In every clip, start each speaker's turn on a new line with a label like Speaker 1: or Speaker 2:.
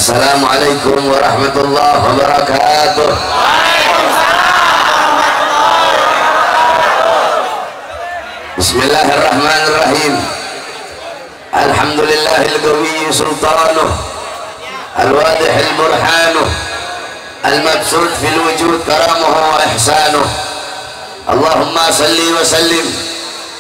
Speaker 1: Assalamualaikum warahmatullahi wabarakatuh. Bismillahirrahmanirrahim. Alhamdulillahil qawiyyi sultanuh, al-wadihil burhanuh, al-mabsut fil wujud karamuhu wa ihsanuh. Allahumma salli wa sallim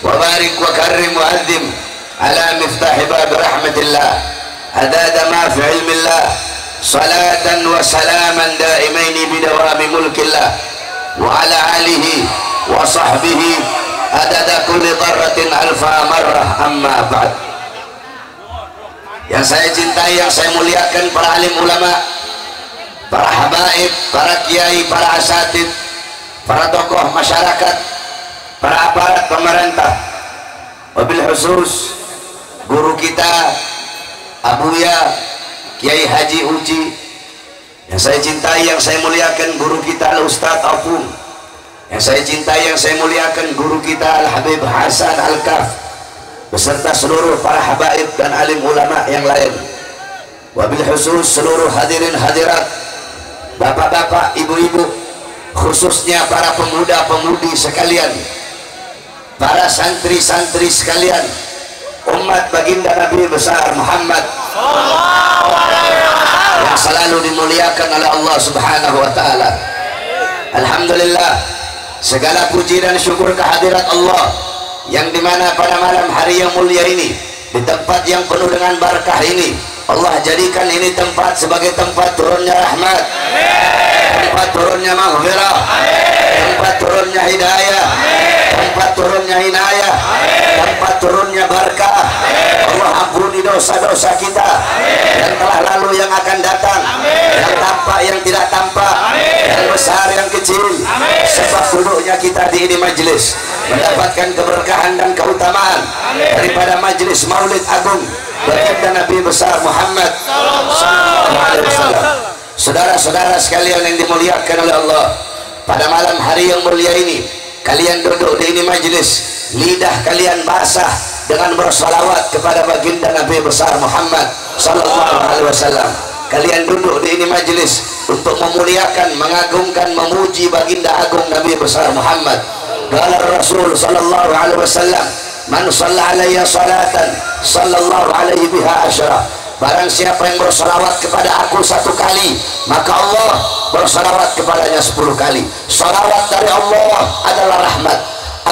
Speaker 1: wa barik wa karrim wa adhim ala miftahi bab rahmatillah adada ma fi ilmillah, salatan wa salaman daimaini bidawami mulkillah wa ala alihi wa sahbihi adada kulli dharratin alfa marrah, amma ba'd. Yang saya cintai, yang saya muliakan, para alim ulama, para habaib, para kiai, para asatid, para tokoh masyarakat, para aparat pemerintah, wabil khusus guru kita Abuya Kiai Haji Uci, yang saya cintai, yang saya muliakan, guru kita Al-Ustadz Afung, yang saya cintai, yang saya muliakan, guru kita Al-Habib Hasan Al-Kaf, beserta seluruh para habaib dan alim ulama yang lain, wabil khusus seluruh hadirin hadirat, bapak-bapak, ibu-ibu, khususnya para pemuda-pemudi sekalian, para santri-santri sekalian, umat baginda Nabi besar Muhammad yang selalu dimuliakan oleh Allah Subhanahu wa ta'ala. Alhamdulillah, segala puji dan syukur kehadirat Allah yang dimana pada malam hari yang mulia ini, di tempat yang penuh dengan barakah ini, Allah jadikan ini tempat sebagai tempat turunnya rahmat, tempat turunnya maghfirah, tempat turunnya hidayah, tempat turunnya inayah, tempat turunnya barakah. Allah ampuni dosa-dosa kita yang telah lalu, yang akan datang, yang tampak, yang tidak tampak, yang besar, yang kecil. Sebab duduknya kita di ini majelis mendapatkan keberkahan dan keutamaan daripada majelis Maulid Agung baginda Nabi besar Muhammad sallallahu alaihi wasallam. Saudara-saudara sekalian yang dimuliakan oleh Allah, pada malam hari yang mulia ini, kalian duduk di ini majelis, lidah kalian basah dengan bersalawat kepada baginda Nabi besar Muhammad sallallahu alaihi wasallam. Kalian duduk di ini majelis untuk memuliakan, mengagungkan, memuji baginda agung Nabi besar Muhammad. Qala Rasul sallallahu alaihi wasallam, man shalla alayya salatan sallallahu alaihi biha asyara. Barang siapa yang bersalawat kepada aku satu kali, maka Allah bersalawat kepadanya 10 kali. Salawat dari Allah adalah rahmat.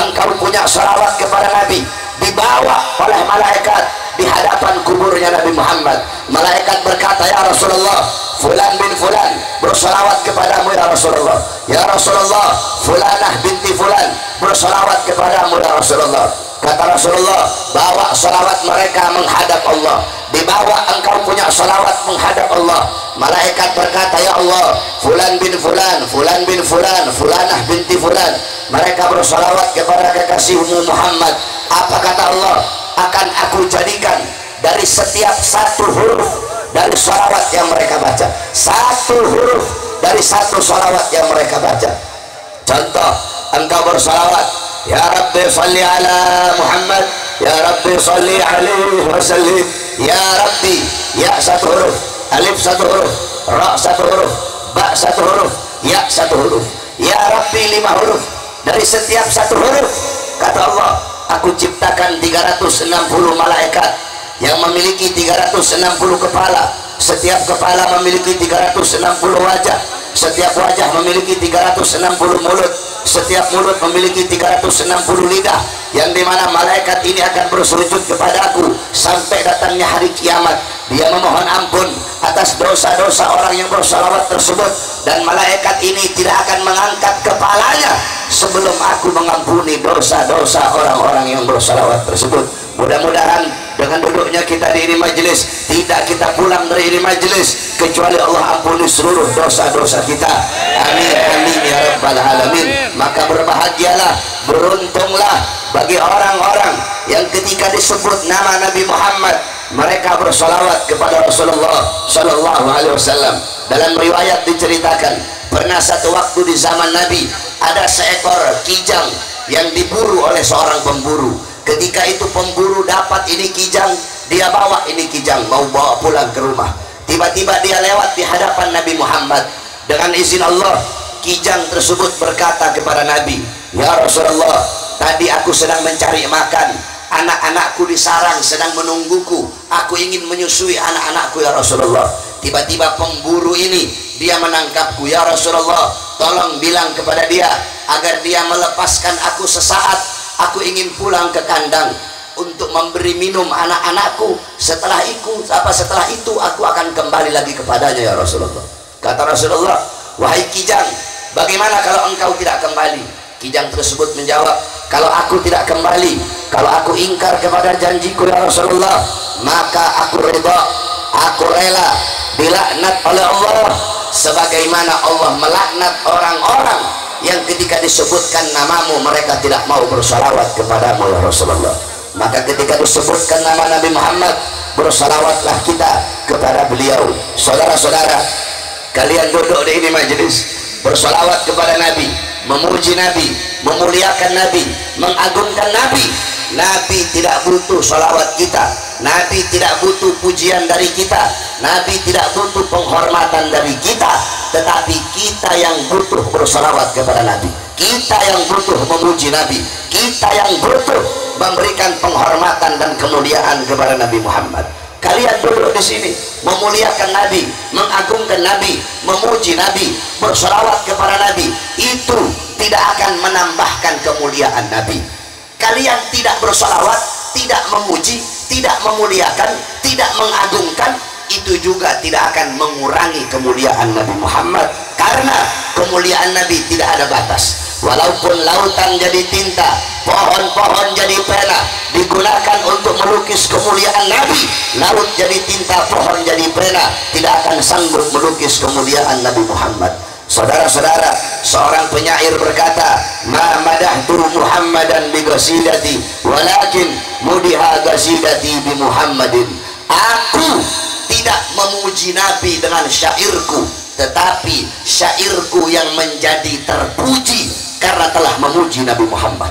Speaker 1: Engkau punya salawat kepada Nabi, dibawa oleh malaikat di hadapan kuburnya Nabi Muhammad. Malaikat berkata, ya Rasulullah, fulan bin fulan bersalawat kepadamu ya Rasulullah. Ya Rasulullah, fulanah binti fulan bersalawat kepadamu ya Rasulullah. Kata Rasulullah, bawa salawat mereka menghadap Allah. Dibawa engkau punya salawat menghadap Allah. Malaikat berkata, ya Allah, fulan bin fulan, fulan bin fulan, fulanah binti fulan, mereka bersalawat kepada kekasihmu Muhammad. Apa kata Allah? Akan aku jadikan dari setiap satu huruf dari salawat yang mereka baca, satu huruf dari satu salawat yang mereka baca. Contoh, engkau bersalawat, ya Rabbi salli ala Muhammad, ya Rabbi salli alaihi wasallim. Ya Rabbi, ya satu huruf, alif satu huruf, ra satu huruf, ba satu huruf, ya satu huruf. Ya Rabbi 5 huruf. Dari setiap satu huruf, kata Allah, aku ciptakan 360 malaikat yang memiliki 360 kepala. Setiap kepala memiliki 360 wajah. Setiap wajah memiliki 360 mulut. Setiap mulut memiliki 360 lidah, yang dimana malaikat ini akan bersujud kepadaku sampai datangnya hari kiamat. Dia memohon ampun atas dosa-dosa orang yang bersalawat tersebut, dan malaikat ini tidak akan mengangkat kepalanya sebelum aku mengampuni dosa-dosa orang-orang yang bersalawat tersebut. Mudah-mudahan dengan duduknya kita di ini majelis, tidak kita pulang dari ini majelis kecuali Allah ampuni seluruh dosa-dosa kita. Amin amin ya rabbal alamin. Maka berbahagialah, beruntunglah bagi orang-orang yang ketika disebut nama Nabi Muhammad, mereka bersolawat kepada Rasulullah sallallahu alaihi wasallam. Dalam riwayat diceritakan, pernah satu waktu di zaman Nabi ada seekor kijang yang diburu oleh seorang pemburu. Ketika itu pemburu dapat ini kijang, dia bawa ini kijang, mau bawa pulang ke rumah. Tiba-tiba dia lewat di hadapan Nabi Muhammad. Dengan izin Allah, kijang tersebut berkata kepada Nabi, "Ya Rasulullah, tadi aku sedang mencari makan, anak-anakku di sarang sedang menungguku, aku ingin menyusui anak-anakku ya Rasulullah. Tiba-tiba pemburu ini dia menangkapku, ya Rasulullah, tolong bilang kepada dia agar dia melepaskan aku sesaat, aku ingin pulang ke kandang untuk memberi minum anak-anakku. Setelah itu aku akan kembali lagi kepadanya ya Rasulullah." Kata Rasulullah, "Wahai kijang, bagaimana kalau engkau tidak kembali?" Kijang tersebut menjawab, "Kalau aku tidak kembali, kalau aku ingkar kepada janjiku ya Rasulullah, maka aku ridha, aku rela dilaknat oleh Allah sebagaimana Allah melaknat orang-orang yang ketika disebutkan namamu mereka tidak mau bersalawat kepadamu ya Rasulullah." Maka ketika disebutkan nama Nabi Muhammad, bersalawatlah kita kepada beliau. Saudara-saudara, kalian duduk di ini majelis, bersalawat kepada Nabi, memuji Nabi, memuliakan Nabi, mengagungkan Nabi. Nabi tidak butuh salawat kita, Nabi tidak butuh pujian dari kita, Nabi tidak butuh penghormatan dari kita, tetapi kita yang butuh bersalawat kepada Nabi, kita yang butuh memuji Nabi, kita yang butuh memberikan penghormatan dan kemuliaan kepada Nabi Muhammad. Kalian duduk di sini memuliakan Nabi, mengagungkan Nabi, memuji Nabi, bersalawat kepada Nabi, itu tidak akan menambahkan kemuliaan Nabi. Kalian tidak bersalawat, tidak memuji, tidak memuliakan, tidak mengagungkan, itu juga tidak akan mengurangi kemuliaan Nabi Muhammad, karena kemuliaan Nabi tidak ada batas. Walaupun lautan jadi tinta, pohon-pohon jadi pena, digunakan untuk melukis kemuliaan Nabi, laut jadi tinta, pohon jadi pena, tidak akan sanggup melukis kemuliaan Nabi Muhammad. Saudara-saudara, seorang penyair berkata, "Ma madahtu Muhammadan bi qasidati, walakin mudiha qasidati bi Muhammadin." Aku tidak memuji Nabi dengan syairku, tetapi syairku yang menjadi terpuji karena telah memuji Nabi Muhammad.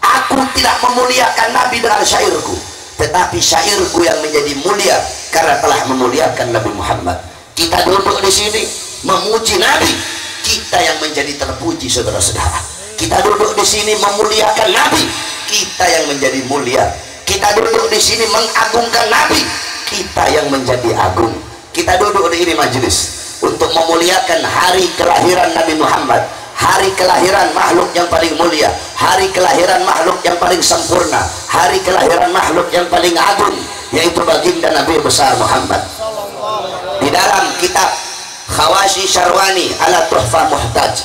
Speaker 1: Aku tidak memuliakan Nabi dengan syairku, tetapi syairku yang menjadi mulia karena telah memuliakan Nabi Muhammad. Kita duduk di sini memuji Nabi, kita yang menjadi terpuji saudara-saudara. Kita duduk di sini memuliakan Nabi, kita yang menjadi mulia. Kita duduk di sini mengagungkan Nabi, kita yang menjadi agung. Kita duduk di ini majelis untuk memuliakan hari kelahiran Nabi Muhammad, hari kelahiran makhluk yang paling mulia, hari kelahiran makhluk yang paling sempurna, hari kelahiran makhluk yang paling agung, yaitu baginda Nabi besar Muhammad. Di dalam kitab Hawashi Syarwani ala Tuhfah Muhtaj,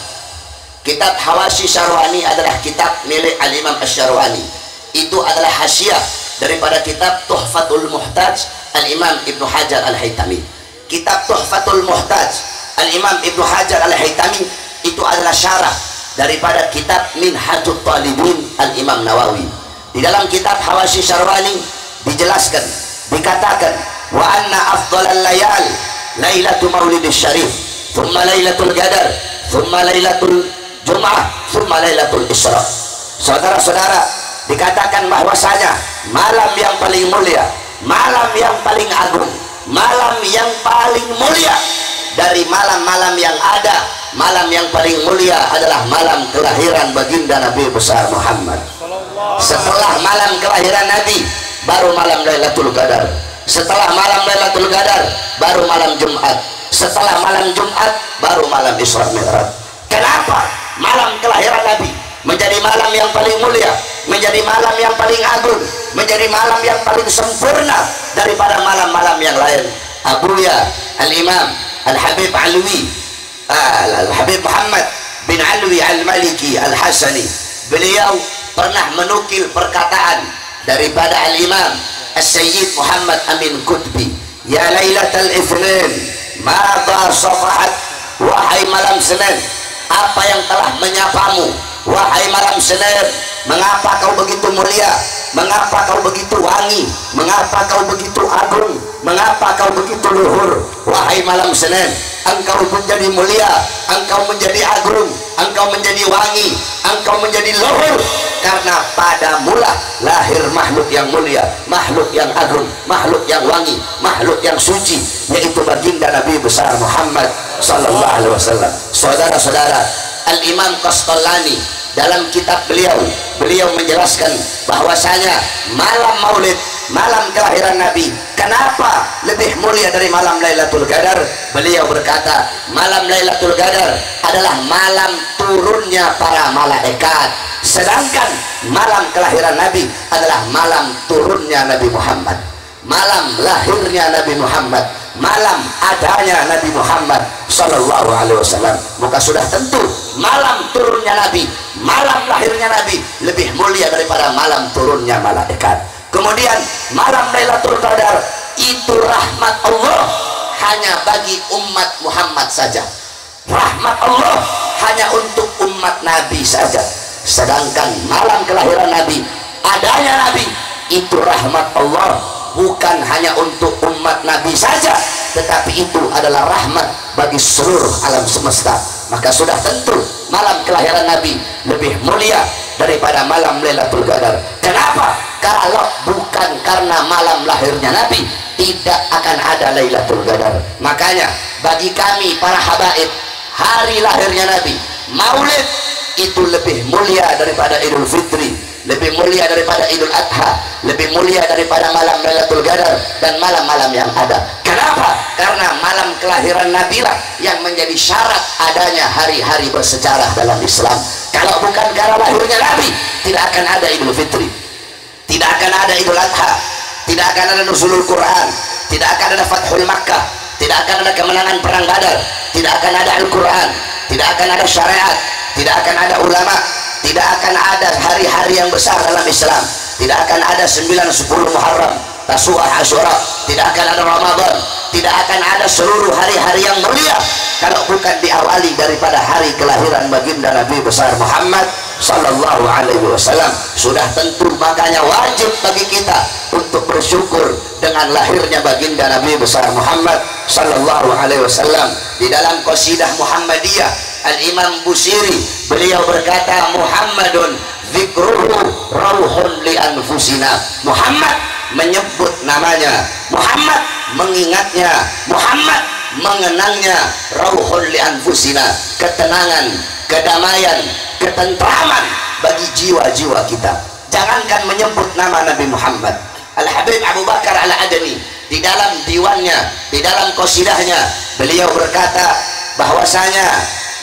Speaker 1: kitab Hawashi Syarwani adalah kitab milik Al-Imam Asy-Syarwani. Itu adalah hasyiah daripada kitab Tuhfatul Muhtaj Al-Imam Ibnu Hajar Al-Haytami. Kitab Tuhfatul Muhtaj Al-Imam Ibnu Hajar Al-Haytami itu adalah syarah daripada kitab Minhajut Talibin Al-Imam Nawawi. Di dalam kitab Hawashi Syarwani dijelaskan, dikatakan, "Wa anna afdhalal layal Lailatul Maulidis Syarif, thumma Lailatul Qadar, thumma Lailatul Jum'ah, thumma Lailatul Isra." Saudara-saudara, dikatakan bahwasanya malam yang paling mulia, malam yang paling agung, malam yang paling mulia dari malam-malam yang ada, malam yang paling mulia adalah malam kelahiran baginda Nabi besar Muhammad. Setelah malam kelahiran Nabi, baru malam Lailatul Qadar. Setelah malam Lailatul Qadar, baru malam Jumat. Setelah malam Jumat, baru malam Isra Mi'raj. Kenapa malam kelahiran Nabi menjadi malam yang paling mulia, menjadi malam yang paling agung, menjadi malam yang paling sempurna daripada malam-malam yang lain? Abuya Al-Imam Al-Habib Alwi, Al-Habib Muhammad bin Alwi Al-Maliki Al-Hasani, beliau pernah menukil perkataan daripada Al-Imam As-Sayyid Muhammad Amin Qutbi, "Ya Lailatul Itsnin, madza safahat." Wahai malam Senin, apa yang telah menyapamu? Wahai malam Senin, mengapa kau begitu mulia? Mengapa kau begitu wangi? Mengapa kau begitu agung? Mengapa kau begitu luhur? Wahai malam Senin, engkau menjadi mulia, engkau menjadi agung, engkau menjadi wangi, engkau menjadi luhur karena pada mula lahir makhluk yang mulia, makhluk yang agung, makhluk yang wangi, makhluk yang suci, yaitu baginda Nabi besar Muhammad sallallahu alaihi wasallam. Saudara-saudara, Al-Imam Qastallani dalam kitab beliau menjelaskan bahwasanya malam Maulid, malam kelahiran Nabi, kenapa lebih mulia dari malam Lailatul Qadar? Beliau berkata, malam Lailatul Qadar adalah malam turunnya para malaikat, sedangkan malam kelahiran Nabi adalah malam turunnya Nabi Muhammad, malam lahirnya Nabi Muhammad, malam adanya Nabi Muhammad sallallahu alaihi wasallam. Maka sudah tentu malam turunnya Nabi, malam lahirnya Nabi lebih mulia daripada malam turunnya malaikat. Kemudian malam Lailatul Qadar itu rahmat Allah hanya bagi umat Muhammad saja, rahmat Allah hanya untuk umat Nabi saja. Sedangkan malam kelahiran Nabi, adanya Nabi, itu rahmat Allah bukan hanya untuk umat Nabi saja, tetapi itu adalah rahmat bagi seluruh alam semesta. Maka sudah tentu malam kelahiran Nabi lebih mulia daripada malam Lailatul Qadar. Kenapa? Kalau bukan karena malam lahirnya Nabi, tidak akan ada Lailatul Qadar. Makanya bagi kami para habaib, hari lahirnya Nabi, Maulid itu lebih mulia daripada Idul Fitri, lebih mulia daripada Idul Adha, lebih mulia daripada malam Lailatul Qadar dan malam-malam yang ada. Kenapa? Karena malam kelahiran Nabi lah yang menjadi syarat adanya hari-hari bersejarah dalam Islam. Kalau bukan karena lahirnya Nabi, tidak akan ada Idul Fitri, tidak akan ada Idul Adha, tidak akan ada nuzulul Quran, tidak akan ada Fathul Makkah, tidak akan ada kemenangan perang Badar, tidak akan ada Al-Quran, tidak akan ada syariat, tidak akan ada ulama, tidak akan ada hari-hari yang besar dalam Islam, tidak akan ada 9, 10 Muharram, Tasu'ah, Asyura, tidak akan ada Ramadan, tidak akan ada seluruh hari-hari yang mulia kalau bukan diawali daripada hari kelahiran baginda Nabi besar Muhammad sallallahu alaihi wasallam. Sudah tentu makanya wajib bagi kita untuk bersyukur dengan lahirnya baginda Nabi besar Muhammad sallallahu alaihi wasallam. Di dalam qasidah Muhammadiyah, Al-Imam Busiri beliau berkata, Muhammadun dzikruhu rauhun li anfusina. Muhammad menyebut namanya, Muhammad mengingatnya, Muhammad mengenangnya, rauhun li anfusina, ketenangan, kedamaian, ketentraman bagi jiwa-jiwa kita. Jangankan menyebut nama Nabi Muhammad, Al-Habib Abu Bakar Al-Adani di dalam diwannya, di dalam qasidahnya, beliau berkata bahwasanya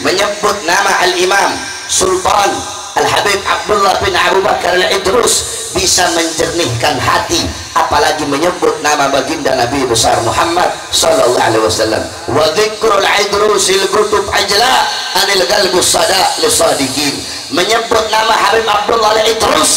Speaker 1: menyebut nama Al-Imam Sultan Al-Habib Abdullah bin Abu Bakar Al-Idrus bisa menjernihkan hati, apalagi menyebut nama baginda Nabi besar Muhammad sallallahu alaihi wasallam. Wa dzikrul idrusil kutub ajla anil qalbus sada lisadiqin. Menyebut nama Habib Abdullah Al-Idrus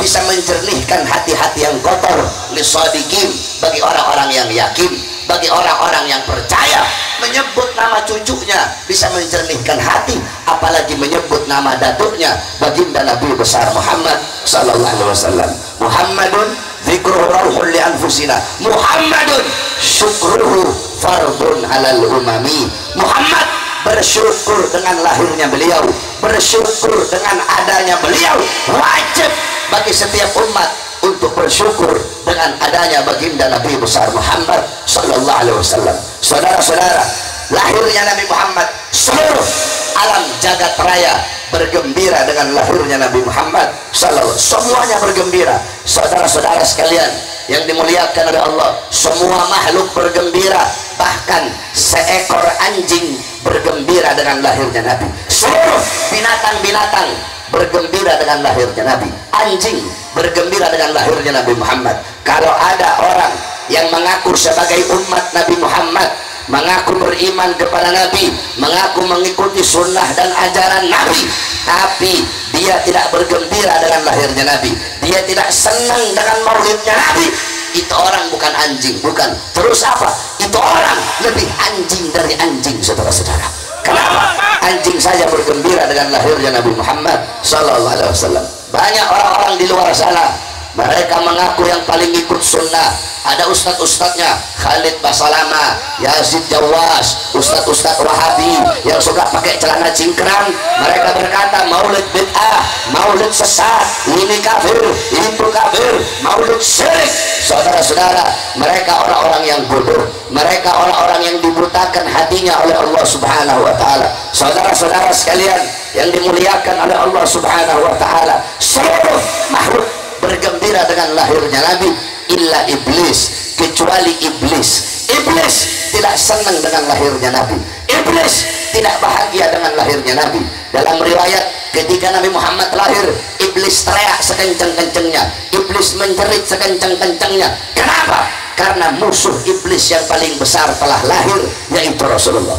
Speaker 1: bisa menjernihkan hati-hati yang kotor lisadiqin, bagi orang-orang yang yakin, bagi orang-orang yang percaya. Menyebut nama cucunya bisa menjernihkan hati, apalagi menyebut nama datuknya baginda Nabi besar Muhammad sallallahu alaihi wasallam. Muhammadun dzikruhu rauhun li anfusina, Muhammadun syukruhu fardun alal umami. Muhammad bersyukur dengan lahirnya beliau, bersyukur dengan adanya beliau. Wajib bagi setiap umat untuk bersyukur dengan adanya baginda Nabi besar Muhammad sallallahu alaihi wasallam. Saudara-saudara, lahirnya Nabi Muhammad, seluruh alam jagat raya bergembira dengan lahirnya Nabi Muhammad sallallahu, semuanya bergembira. Saudara-saudara sekalian yang dimuliakan oleh Allah, semua makhluk bergembira, bahkan seekor anjing bergembira dengan lahirnya Nabi. Seluruh binatang-binatang bergembira dengan lahirnya Nabi. Anjing bergembira dengan lahirnya Nabi Muhammad. Kalau ada orang yang mengaku sebagai umat Nabi Muhammad, mengaku beriman kepada Nabi, mengaku mengikuti sunnah dan ajaran Nabi, tapi dia tidak bergembira dengan lahirnya Nabi, dia tidak senang dengan maulidnya Nabi, itu orang bukan anjing, bukan. Terus apa? Itu orang lebih anjing dari anjing, saudara-saudara. Kenapa? Anjing saja bergembira dengan lahirnya Nabi Muhammad sallallahu alaihi wasallam. Banyak orang-orang di luar sana Mereka mengaku yang paling ikut sunnah. Ada ustad-ustadnya, Khalid Basalama, Yazid Jawas, ustad-ustad Wahabi yang suka pakai celana cingkrang. Mereka berkata maulid bid'ah, maulid sesat, ini kafir, itu kafir, maulid syirik. Saudara-saudara, mereka orang-orang yang bodoh, mereka orang-orang yang dibutakan hatinya oleh Allah Subhanahu wa taala. Saudara-saudara sekalian yang dimuliakan oleh Allah Subhanahu wa taala, seluruh makhluk bergembira dengan lahirnya Nabi illa iblis, kecuali iblis. Iblis tidak senang dengan lahirnya Nabi. Iblis tidak bahagia dengan lahirnya Nabi. Dalam riwayat, ketika Nabi Muhammad lahir, iblis teriak sekencang-kencangnya, iblis menjerit sekencang-kencangnya. Kenapa? Karena musuh iblis yang paling besar telah lahir, yaitu Rasulullah.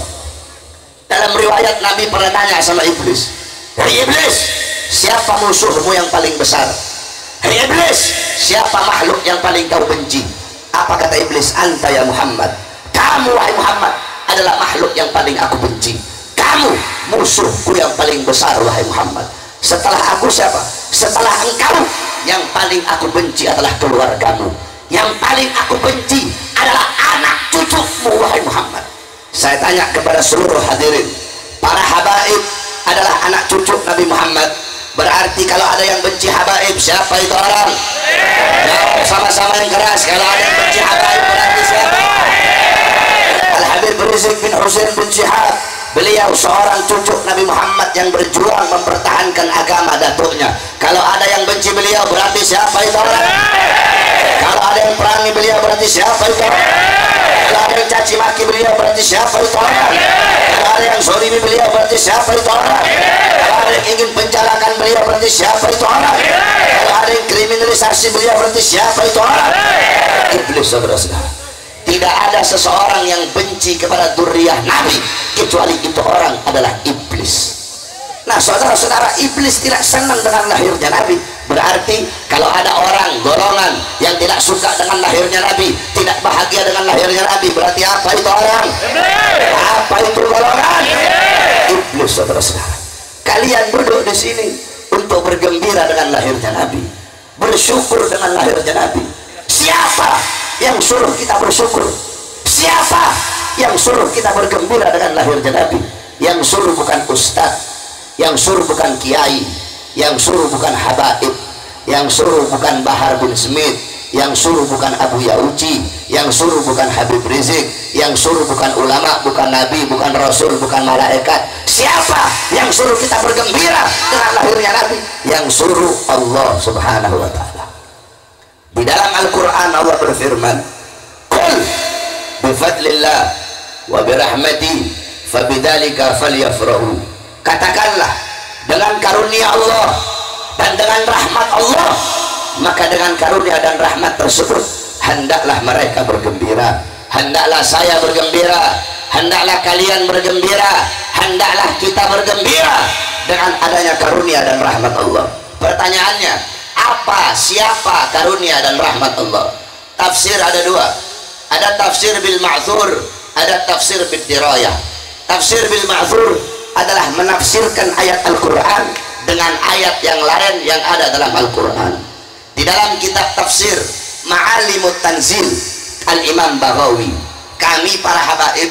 Speaker 1: Dalam riwayat, Nabi pernah tanya sama iblis, "Hei iblis, siapa musuhmu yang paling besar?" "Hei iblis, siapa makhluk yang paling kau benci?" Apa kata iblis? "Anta ya Muhammad, kamu wahai Muhammad adalah makhluk yang paling aku benci. Kamu musuhku yang paling besar wahai Muhammad. Setelah aku siapa? Setelah engkau, yang paling aku benci adalah keluargamu. Yang paling aku benci adalah anak cucumu wahai Muhammad." Saya tanya kepada seluruh hadirin, para habaib adalah anak cucu Nabi Muhammad. Berarti kalau ada yang benci habaib, siapa itu orang? Jawab sama-sama yang keras. Kalau ada yang benci habaib, berarti siapa? Al-Habib Rizik bin Husain bin Syihab, beliau seorang cucu Nabi Muhammad yang berjuang mempertahankan agama datuknya. Kalau ada yang benci beliau, berarti siapa itu orang? Kalau ada yang perangi beliau, berarti siapa itu orang? Kalau ada yang caci maki beliau, berarti siapa itu orang? Kalau ada yang zalimi beliau, berarti siapa itu orang? Kalau ada yang ingin pencalakan beliau, berarti siapa itu orang? Kalau ada yang kriminalisasi beliau, berarti siapa itu orang? Iblis, saudara-saudara. Tidak ada seseorang yang benci kepada dzurriyyah Nabi kecuali itu orang adalah iblis. Nah, saudara-saudara, iblis tidak senang dengan lahirnya Nabi. Berarti kalau ada orang golongan yang tidak suka dengan lahirnya Nabi, tidak bahagia dengan lahirnya Nabi, berarti apa itu orang? Apa itu golongan? Iblis, saudara-saudara. Kalian duduk di sini untuk bergembira dengan lahirnya Nabi, bersyukur dengan lahirnya Nabi. Siapa yang suruh kita bersyukur? Siapa yang suruh kita bergembira dengan lahirnya Nabi? Yang suruh bukan ustaz, yang suruh bukan kiai, yang suruh bukan habaib, yang suruh bukan Bahar bin Smith, yang suruh bukan Abu Yauci, yang suruh bukan Habib Rizik, yang suruh bukan ulama, bukan nabi, bukan rasul, bukan malaikat. Siapa yang suruh kita bergembira dengan lahirnya Nabi? Yang suruh Allah Subhanahu wa taala. Di dalam Al-Quran Allah berfirman, "Qul bifadlillah wa birahmati fabidzalika falyafrahu." Katakanlah, dengan karunia Allah dan dengan rahmat Allah, maka dengan karunia dan rahmat tersebut hendaklah mereka bergembira, hendaklah saya bergembira, hendaklah kalian bergembira, hendaklah kita bergembira dengan adanya karunia dan rahmat Allah. Pertanyaannya, apa, siapa karunia dan rahmat Allah? Tafsir ada dua, ada tafsir bil ma'thur, ada tafsir bil dirayah. Tafsir bil ma'thur adalah menafsirkan ayat Al-Quran dengan ayat yang lain yang ada dalam Al-Quran. Di dalam kitab tafsir Ma'alimut Tanzil Al-Imam Baghawi, kami para habaib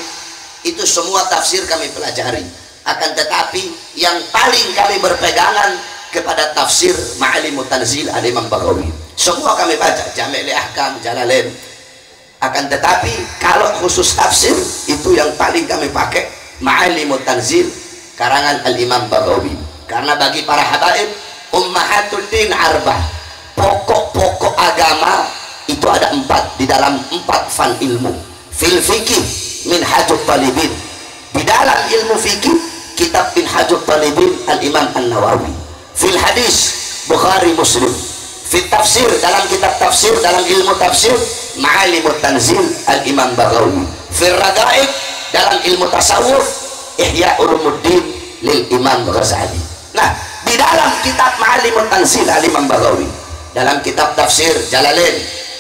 Speaker 1: itu semua tafsir kami pelajari, akan tetapi yang paling kami berpegangan kepada tafsir Ma'alimut Tanzil Al-Imam Baghawi. Semua kami baca, Jami' Ahkam, Jalalain, akan tetapi kalau khusus tafsir itu yang paling kami pakai Ma'alimut Tanzil karangan Al-Imam Baghawi. Karena bagi para habaib, ummahatul din arbah, pokok-pokok agama itu ada 4 di dalam 4 fan ilmu. Fil fikih minhajut talibin, di dalam ilmu fikih kitab minhajut talibin Al-Imam An-Nawawi. Fil hadis Bukhari Muslim. Fil tafsir, dalam kitab tafsir, dalam ilmu tafsir Ma'alimut Tanzil Al-Imam Baghawi. Fil ragaib, dalam ilmu tasawuf Ihya Ulumuddin lil Imam Ghazali. Nah, di dalam kitab Ma'alimut Tanzil Al-Imam Baghawi, dalam kitab tafsir Jalalain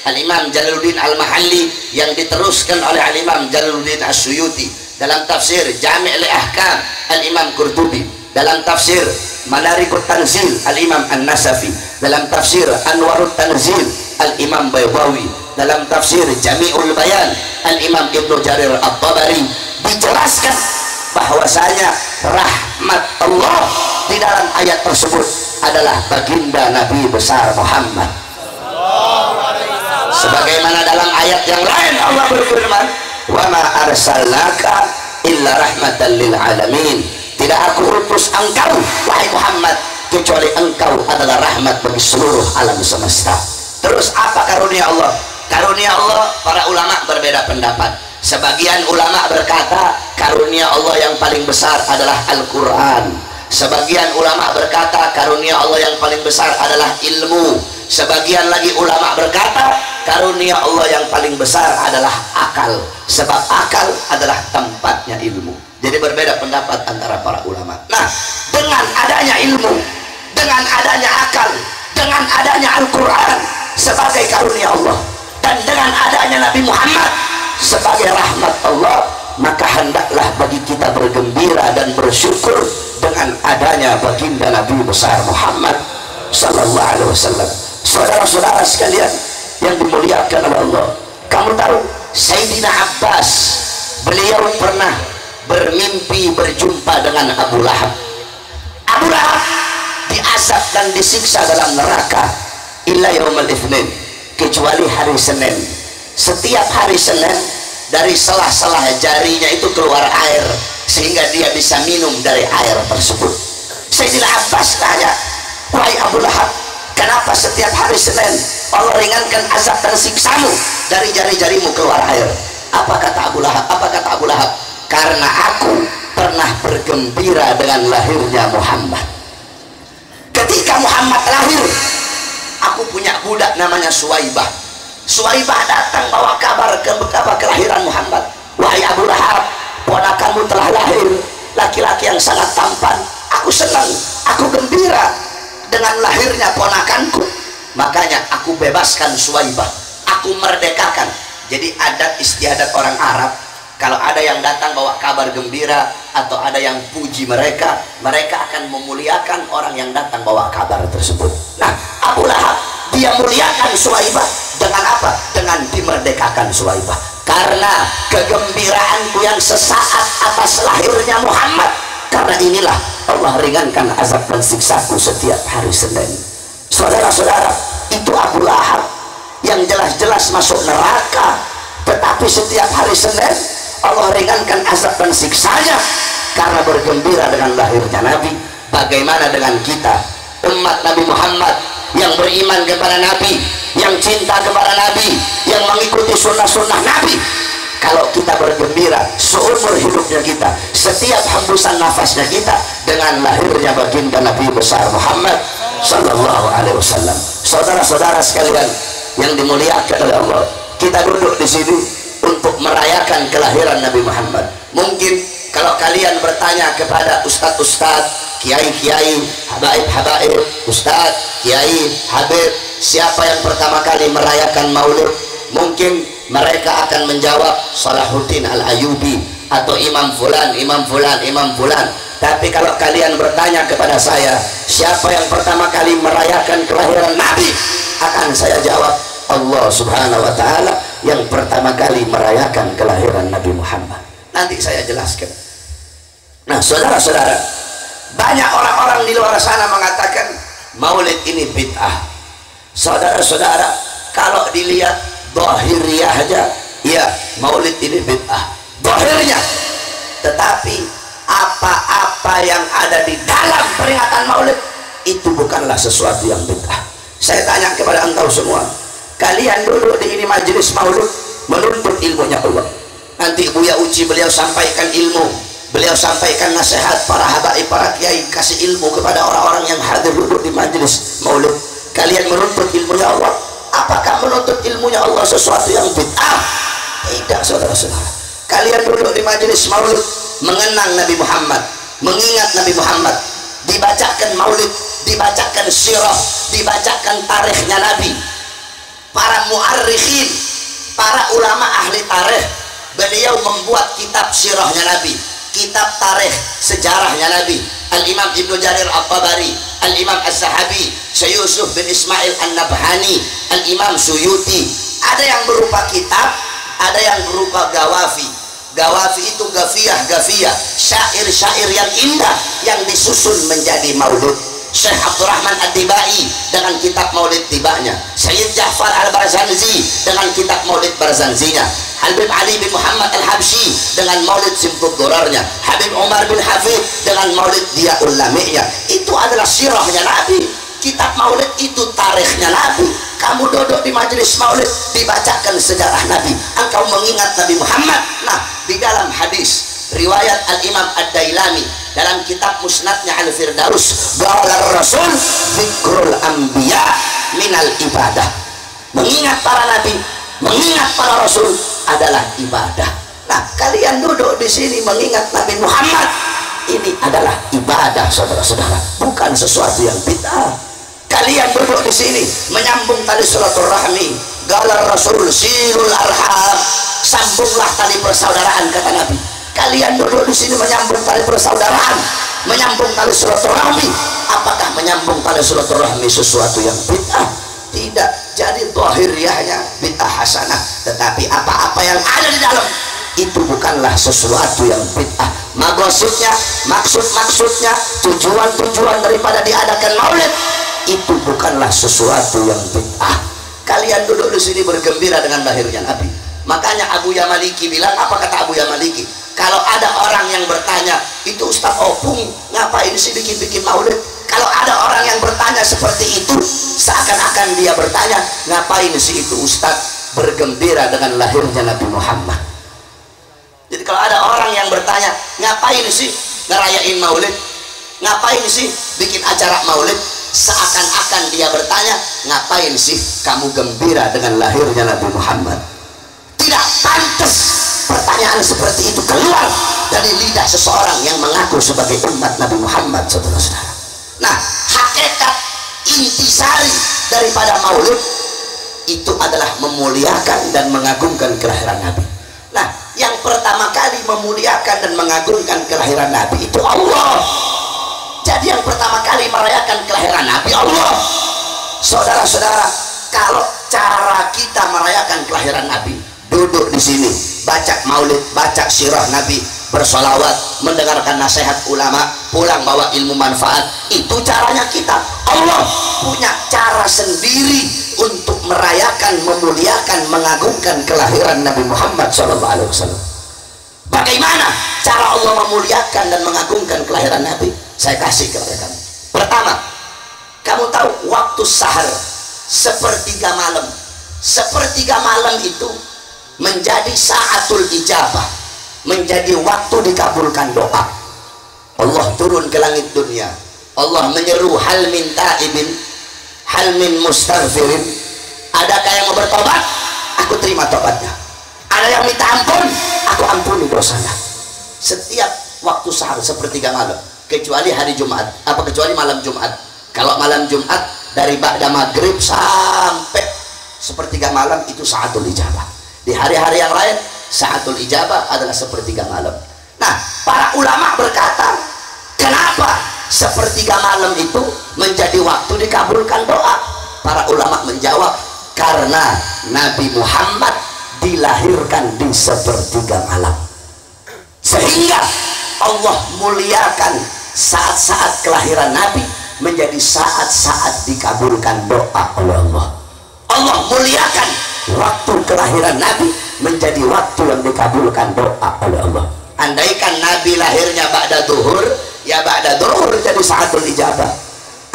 Speaker 1: Al-Imam Jalaluddin Al-Mahalli yang diteruskan oleh Al-Imam Jalaluddin As-Suyuti, dalam tafsir Jami' Ahkam Al-Imam Qurtubi, dalam tafsir Madarikut Tanzil Al-Imam An-Nasafi, dalam tafsir Anwarut Tanzil Al-Imam Baydawi, dalam tafsir Jami'ul Bayan Al-Imam Ibnu Jarir At-Tabari, dijelaskan bahwasanya rahmat Allah di dalam ayat tersebut adalah baginda Nabi besar Muhammad. Sebagaimana dalam ayat yang lain Allah berfirman, wa ma arsalnaka illa rahmatan lil alamin, tidak aku utus engkau wahai Muhammad kecuali engkau adalah rahmat bagi seluruh alam semesta. Terus apa karunia Allah? Karunia Allah, para ulama berbeda pendapat. Sebagian ulama berkata karunia Allah yang paling besar adalah Al-Quran. Sebagian ulama berkata karunia Allah yang paling besar adalah ilmu. Sebagian lagi ulama berkata karunia Allah yang paling besar adalah akal, sebab akal adalah tempatnya ilmu. Jadi berbeda pendapat antara para ulama. Nah, dengan adanya ilmu, dengan adanya akal, dengan adanya Al-Quran sebagai karunia Allah, dan dengan adanya Nabi Muhammad sebagai rahmat Allah, maka hendaklah bagi kita bergembira dan bersyukur dengan adanya baginda Nabi besar Muhammad sallallahu alaihi wasallam. Saudara-saudara sekalian yang dimuliakan oleh Allah, kamu tahu Sayyidina Abbas, beliau pernah bermimpi berjumpa dengan Abu Lahab. Abu Lahab diazab dan disiksa dalam neraka illa yaumul itsnin, kecuali hari Senin. Setiap hari Senin dari selah-selah jarinya itu keluar air sehingga dia bisa minum dari air tersebut. Sayyidina Abbas tanya, wahai Abu Lahab, kenapa setiap hari Senin Allah ringankan azab dan siksamu dari jari-jarimu keluar air? Apa kata Abu Lahab? Apa kata Abu Lahab? Karena aku pernah bergembira dengan lahirnya Muhammad. Ketika Muhammad lahir, aku punya budak namanya Suwaibah. Suwaibah datang bawa kabar kelahiran Muhammad. Wahai Abu Lahab, ponakanmu telah lahir, laki-laki yang sangat tampan. Aku senang, aku gembira dengan lahirnya ponakanku. Makanya aku bebaskan Suwaibah, aku merdekakan. Jadi adat istiadat orang Arab, kalau ada yang datang bawa kabar gembira atau ada yang puji mereka, mereka akan memuliakan orang yang datang bawa kabar tersebut. Nah, Abu Lahab dia muliakan Suwaibah dengan apa? Dengan dimerdekakan Suwaibah. Karena kegembiraanku yang sesaat atas lahirnya Muhammad, karena inilah Allah ringankan azab dan siksaku setiap hari Senin. Saudara-saudara, itu Abu Lahab yang jelas-jelas masuk neraka, tetapi setiap hari Senin Allah ringankan azab dan siksanya karena bergembira dengan lahirnya Nabi. Bagaimana dengan kita, umat Nabi Muhammad yang beriman kepada Nabi, yang cinta kepada Nabi, yang mengikuti sunnah-sunnah Nabi? Kalau kita bergembira seumur hidupnya kita, setiap hembusan nafasnya kita dengan lahirnya baginda Nabi besar Muhammad sallallahu alaihi wasallam. Saudara-saudara sekalian yang dimuliakan oleh Allah, kita duduk di sini untuk merayakan kelahiran Nabi Muhammad. Mungkin kalau kalian bertanya kepada ustadz-ustadz, kiai-kiai, habaib-habaib, ustadz, kiai, habib, siapa yang pertama kali merayakan maulid, mungkin mereka akan menjawab Salahuddin Al-Ayyubi atau Imam Fulan, Imam Fulan, Imam Fulan. Tapi kalau kalian bertanya kepada saya, siapa yang pertama kali merayakan kelahiran Nabi, akan saya jawab Allah subhanahu wa ta'ala yang pertama kali merayakan kelahiran Nabi Muhammad. Nanti saya jelaskan. Nah, saudara-saudara, banyak orang-orang di luar sana mengatakan maulid ini bid'ah. Saudara-saudara, kalau dilihat zahiriyah aja, ya maulid ini bid'ah zahirnya. Tetapi apa-apa yang ada di dalam peringatan maulid itu bukanlah sesuatu yang bid'ah. Saya tanya kepada engkau semua, kalian duduk di ini majelis maulid menuntut ilmunya Allah. Nanti Buya Uci beliau sampaikan ilmu, beliau sampaikan nasihat, para habaib, para kiai kasih ilmu kepada orang-orang yang hadir duduk di majelis maulid. Kalian menuntut ilmunya Allah. Apakah menuntut ilmunya Allah sesuatu yang bid'ah? Tidak, saudara-saudara. Kalian duduk di majelis maulid mengenang Nabi Muhammad, mengingat Nabi Muhammad, dibacakan maulid, dibacakan sirah, dibacakan tarikhnya Nabi. Para muarrikhin, para ulama ahli tarikh, beliau membuat kitab sirahnya Nabi, kitab tarikh sejarahnya Nabi, Al-Imam Ibnu Jarir At-Tabari, Al-Imam Az-Zahabi, Syekh Yusuf bin Ismail An-Nabhani, Al-Imam Suyuti. Ada yang berupa kitab, ada yang berupa gawafi. Gawafi itu gafiyah, syair-syair yang indah yang disusun menjadi maulid. Syekh Abdurrahman Ad-Dibai dengan kitab maulid tibanya, Sayyid Ja'far Al-Barzanzi dengan kitab maulid Barzanzinya, Habib Ali bin Muhammad Al-Habsyi dengan maulid Simtud Durarnya, Habib Umar bin Hafid dengan maulid Diyaul Lami'nya. Itu adalah sirahnya Nabi. Kitab maulid itu tarikhnya Nabi. Kamu duduk di majelis maulid, dibacakan sejarah Nabi, engkau mengingat Nabi Muhammad. Nah, di dalam hadis riwayat Al-Imam Ad-Dailami dalam kitab musnadnya Al-Firdaus, qala Rasul zikrul anbiya minal ibadah. Mengingat para nabi, mengingat para rasul adalah ibadah. Nah, kalian duduk di sini mengingat Nabi Muhammad, ini adalah ibadah, saudara-saudara, bukan sesuatu yang bid'ah. Kalian duduk di sini menyambung tali silaturahmi, qala Rasul silul arham, sambunglah tali persaudaraan, kata Nabi. Kalian duduk di sini menyambung tali persaudaraan, menyambung tali silaturahmi. Apakah menyambung tali silaturahmi sesuatu yang bid'ah? Tidak. Jadi zahiriyahnya bid'ah hasanah, tetapi apa-apa yang ada di dalam itu bukanlah sesuatu yang bid'ah. Maksudnya, maksud-maksudnya, tujuan-tujuan daripada diadakan maulid itu bukanlah sesuatu yang bid'ah. Kalian duduk di sini bergembira dengan lahirnya Nabi. Makanya Abu Yamaliki bilang, apa kata Abu Yamaliki? Kalau ada orang yang bertanya, itu Ustaz Opung ngapain sih bikin-bikin maulid? Kalau ada orang yang bertanya seperti itu, seakan-akan dia bertanya, ngapain sih itu Ustaz bergembira dengan lahirnya Nabi Muhammad? Jadi kalau ada orang yang bertanya, ngapain sih ngerayain maulid? Ngapain sih bikin acara maulid? Seakan-akan dia bertanya, ngapain sih kamu gembira dengan lahirnya Nabi Muhammad? Tidak pantas pertanyaan seperti itu keluar dari lidah seseorang yang mengaku sebagai umat Nabi Muhammad, saudara-saudara. Nah, hakikat intisari daripada maulid itu adalah memuliakan dan mengagungkan kelahiran Nabi. Nah, yang pertama kali memuliakan dan mengagungkan kelahiran Nabi itu Allah. Jadi yang pertama kali merayakan kelahiran Nabi Allah. Saudara-saudara, kalau cara kita merayakan kelahiran Nabi, duduk di sini, baca maulid, baca sirah Nabi, bersolawat, mendengarkan nasihat ulama, pulang bawa ilmu manfaat, itu caranya kita. Allah punya cara sendiri untuk merayakan, memuliakan, mengagungkan kelahiran Nabi Muhammad SAW. Bagaimana cara Allah memuliakan dan mengagungkan kelahiran Nabi? Saya kasih kepada kamu. Pertama, kamu tahu waktu sahar sepertiga malam. Sepertiga malam itu menjadi saatul ijabah, menjadi waktu dikabulkan doa. Allah turun ke langit dunia, Allah menyeru, hal min taibin, hal min mustaghfirin. Adakah yang mau bertobat? Aku terima tobatnya. Ada yang minta ampun? Aku ampuni dosanya. Setiap waktu sahar sepertiga malam, kecuali hari Jumat, kecuali malam Jumat. Kalau malam Jumat dari ba'da maghrib sampai sepertiga malam itu saatul ijabah. Di hari-hari yang lain saatul ijabah adalah sepertiga malam. Nah, para ulama berkata, kenapa sepertiga malam itu menjadi waktu dikabulkan doa? Para ulama menjawab, karena Nabi Muhammad dilahirkan di sepertiga malam, sehingga Allah muliakan saat-saat kelahiran Nabi menjadi saat-saat dikabulkan doa oleh Allah. Allah muliakan waktu kelahiran Nabi menjadi waktu yang dikabulkan doa oleh Allah. Andaikan Nabi lahirnya ba'da duhur, ya ba'da duhur jadi saatul ijabah.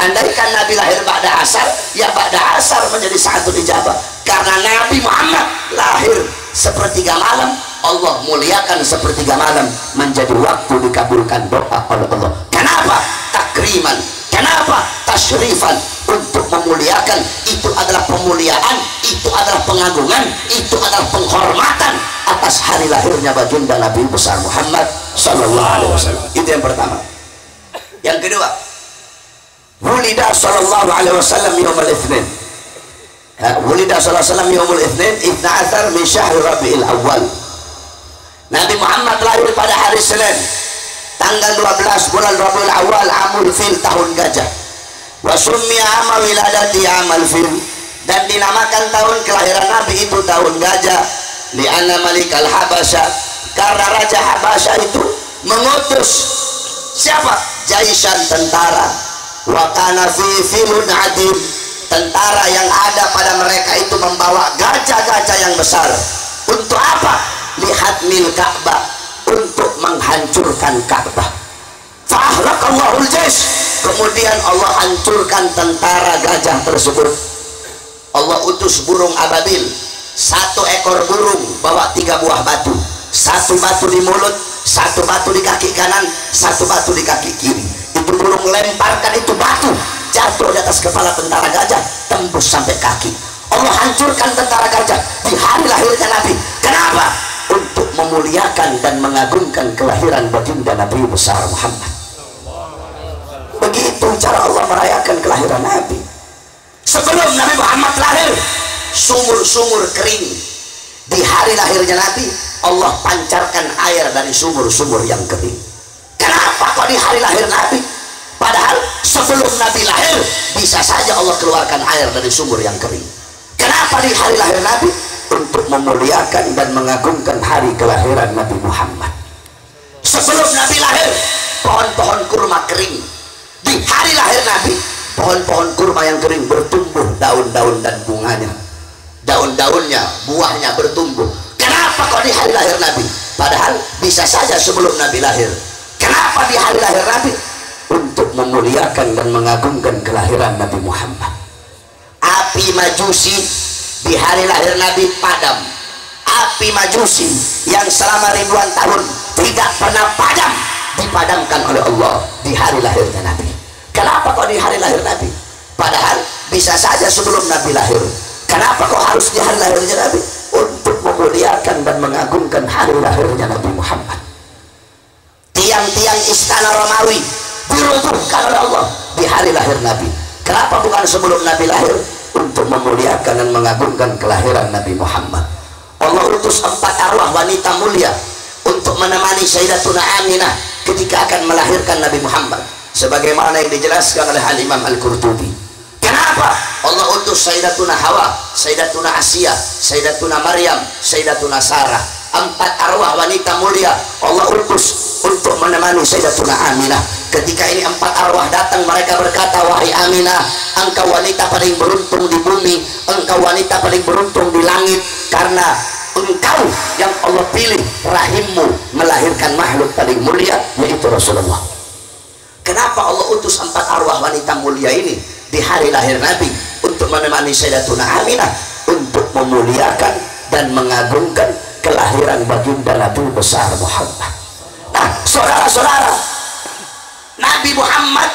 Speaker 1: Andaikan Nabi lahir ba'da asar, ya ba'da asar menjadi saatul ijabah. Karena Nabi Muhammad lahir sepertiga malam, Allah muliakan sepertiga malam menjadi waktu dikabulkan doa oleh Allah. Kenapa? Takriman. Kenapa? Tasyrifan. Untuk memuliakan. Itu adalah pemuliaan, itu adalah pengagungan, itu adalah penghormatan atas hari lahirnya baginda Nabi besar Muhammad sallallahu alaihi wasallam. Itu yang pertama. Yang kedua, wulida sallallahu alaihi wasallam yaumul itsnin. Wulida sallallahu alaihi wasallam yaumul itsnin 12 min syahr Rabiul Awal. Nabi Muhammad lahir pada hari Senin tanggal 12 bulan Rabiul Awal amul fil, tahun gajah. Wa summiya ama wiladati amal fil, dan dinamakan tahun kelahiran Nabi itu tahun gajah. Li'anna malikal Habasya, karena Raja Habasya itu mengutus siapa? Jaisan, tentara. Wa kana fi filun adim, tentara yang ada pada mereka itu membawa gajah-gajah yang besar. Untuk apa? Lihat mil Ka'bah, untuk menghancurkan Ka'bah. Fa'ahlakallahul jaish, kemudian Allah hancurkan tentara gajah tersebut. Allah utus burung ababil, satu ekor burung bawa 3 buah batu, satu batu di mulut, satu batu di kaki kanan, satu batu di kaki kiri. Itu burung lemparkan itu batu, jatuh di atas kepala tentara gajah, tembus sampai kaki. Allah hancurkan tentara gajah di hari lahirnya Nabi. Kenapa? Untuk memuliakan dan mengagungkan kelahiran baginda Nabi besar Muhammad. Begitu cara Allah merayakan kelahiran Nabi. Sebelum Nabi Muhammad lahir, sumur-sumur kering. Di hari lahirnya Nabi, Allah pancarkan air dari sumur-sumur yang kering. Kenapa kok di hari lahir Nabi? Padahal sebelum Nabi lahir bisa saja Allah keluarkan air dari sumur yang kering. Kenapa di hari lahir Nabi? Untuk memuliakan dan mengagungkan hari kelahiran Nabi Muhammad. Sebelum Nabi lahir, pohon-pohon kurma kering. Di hari lahir Nabi, pohon-pohon kurma yang kering bertumbuh daun-daun dan bunganya, daun-daunnya, buahnya bertumbuh. Kenapa kok di hari lahir Nabi? Padahal bisa saja sebelum Nabi lahir. Kenapa di hari lahir Nabi? Untuk memuliakan dan mengagungkan kelahiran Nabi Muhammad. Api Majusi di hari lahir Nabi padam. Api Majusi yang selama ribuan tahun tidak pernah padam, dipadamkan oleh Allah di hari lahirnya Nabi. Kenapa kok di hari lahir Nabi? Padahal bisa saja sebelum Nabi lahir. Kenapa kok harus di hari lahirnya Nabi? Untuk memuliakan dan mengagungkan hari lahirnya Nabi Muhammad. Tiang-tiang istana Romawi dirobohkan oleh Allah di hari lahir Nabi. Kenapa bukan sebelum Nabi lahir? Untuk memuliakan dan mengagungkan kelahiran Nabi Muhammad. Allah utus 4 arwah wanita mulia untuk menemani Sayyidatuna Aminah ketika akan melahirkan Nabi Muhammad, sebagaimana yang dijelaskan oleh Al-Imam Al-Qurtubi. Kenapa Allah utus Sayyidatuna Hawa, Sayyidatuna Asiyah, Sayyidatuna Maryam, Sayyidatuna Sarah? 4 arwah wanita mulia Allah utus untuk menemani Sayyidatuna Aminah. Ketika ini 4 arwah datang, mereka berkata, wahai Aminah, engkau wanita paling beruntung di bumi, engkau wanita paling beruntung di langit, karena engkau yang Allah pilih rahimmu melahirkan makhluk paling mulia, yaitu Rasulullah. Kenapa Allah utus 4 arwah wanita mulia ini di hari lahir Nabi untuk menemani Sayyidatuna Aminah, untuk memuliakan dan mengagungkan kelahiran baginda Nabi besar Muhammad. Nah, saudara-saudara, Nabi Muhammad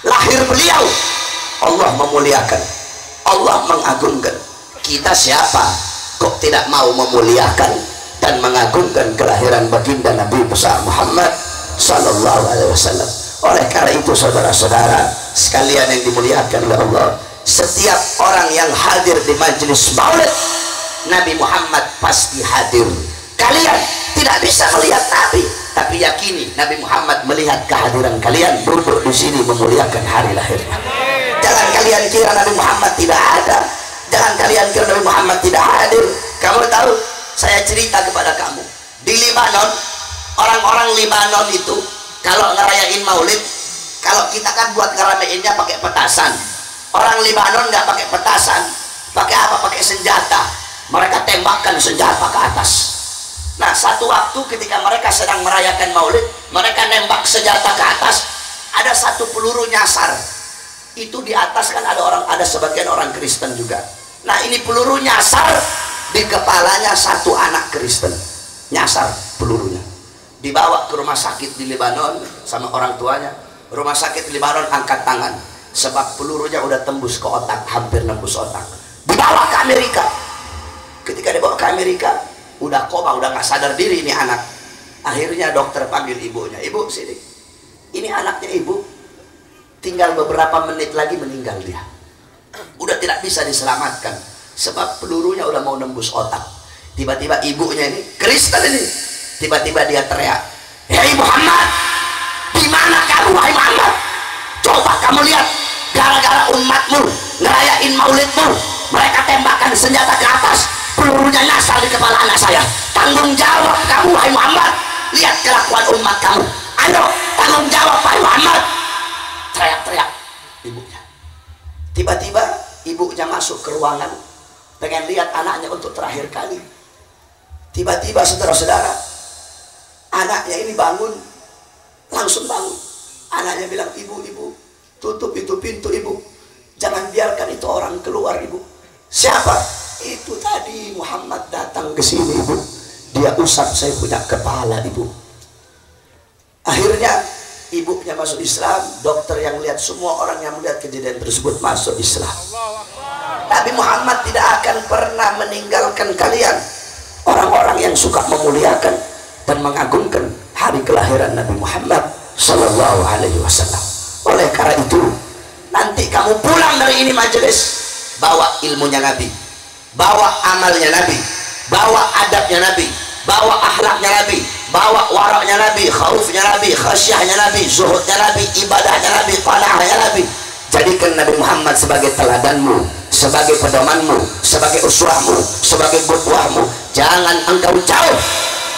Speaker 1: lahir beliau, Allah memuliakan, Allah mengagungkan. Kita siapa kok tidak mau memuliakan dan mengagungkan kelahiran baginda Nabi besar Muhammad sallallahu alaihi wasallam? Oleh karena itu, saudara-saudara sekalian yang dimuliakan oleh Allah, setiap orang yang hadir di majelis maulid Nabi Muhammad pasti hadir. Kalian tidak bisa melihat Nabi, tapi yakini Nabi Muhammad melihat kehadiran kalian duduk di sini memuliakan hari lahirnya. Jangan kalian kira Nabi Muhammad tidak ada, jangan kalian kira Nabi Muhammad tidak hadir. Kamu tahu, saya cerita kepada kamu, di Libanon, orang-orang Libanon itu kalau ngerayain maulid, kalau kita kan buat ngerameinnya pakai petasan. Orang Libanon nggak pakai petasan, pakai apa? Pakai senjata. Mereka tembakkan senjata ke atas. Nah, satu waktu ketika mereka sedang merayakan maulid, mereka nembak senjata ke atas, ada satu peluru nyasar. Itu di atas kan ada sebagian orang Kristen juga. Nah, ini peluru nyasar di kepalanya satu anak Kristen. Nyasar pelurunya. Dibawa ke rumah sakit di Lebanon sama orang tuanya. Rumah sakit di Lebanon angkat tangan, sebab pelurunya udah tembus ke otak, hampir nembus otak. Dibawa ke Amerika. Ketika dibawa ke Amerika, udah koma, udah nggak sadar diri ini anak. Akhirnya dokter panggil ibunya, ibu sini, ini anaknya ibu, tinggal beberapa menit lagi meninggal dia. Udah tidak bisa diselamatkan, sebab pelurunya udah mau nembus otak. Tiba-tiba ibunya ini, Kristen ini, tiba-tiba dia teriak, hei Muhammad, anak kamu wahai Muhammad. Coba kamu lihat, gara-gara umatmu ngerayain maulidmu, mereka tembakan senjata ke atas, pelurunya nyasar di kepala anak saya. Tanggung jawab kamu wahai Muhammad. Lihat kelakuan umat kamu. Ayo tanggung jawab wahai Muhammad. Teriak-teriak ibunya. Tiba-tiba ibunya masuk ke ruangan, pengen lihat anaknya untuk terakhir kali. Tiba-tiba saudara-saudara, anaknya ini bangun, langsung bangun. Anaknya bilang, ibu, tutup itu pintu ibu, jangan biarkan itu orang keluar ibu. Siapa? Itu tadi Muhammad datang ke sini ibu, dia usap saya punya kepala ibu. Akhirnya ibunya masuk Islam. Dokter yang lihat, semua orang yang melihat kejadian tersebut masuk Islam. Nabi Muhammad tidak akan pernah meninggalkan kalian, orang-orang yang suka memuliakan dan mengagungkan hari kelahiran Nabi Muhammad Sallallahu Alaihi Wasallam. Oleh karena itu, nanti kamu pulang dari ini majelis, bawa ilmunya Nabi, bawa amalnya Nabi, bawa adabnya Nabi, bawa akhlaknya Nabi, bawa waraknya Nabi, khaufnya Nabi, khasyahnya Nabi, zuhudnya Nabi, ibadahnya Nabi, qanaahnya Nabi. Jadikan Nabi Muhammad sebagai teladanmu, sebagai pedomanmu, sebagai uswahmu, sebagai qudwahmu. Jangan engkau jauh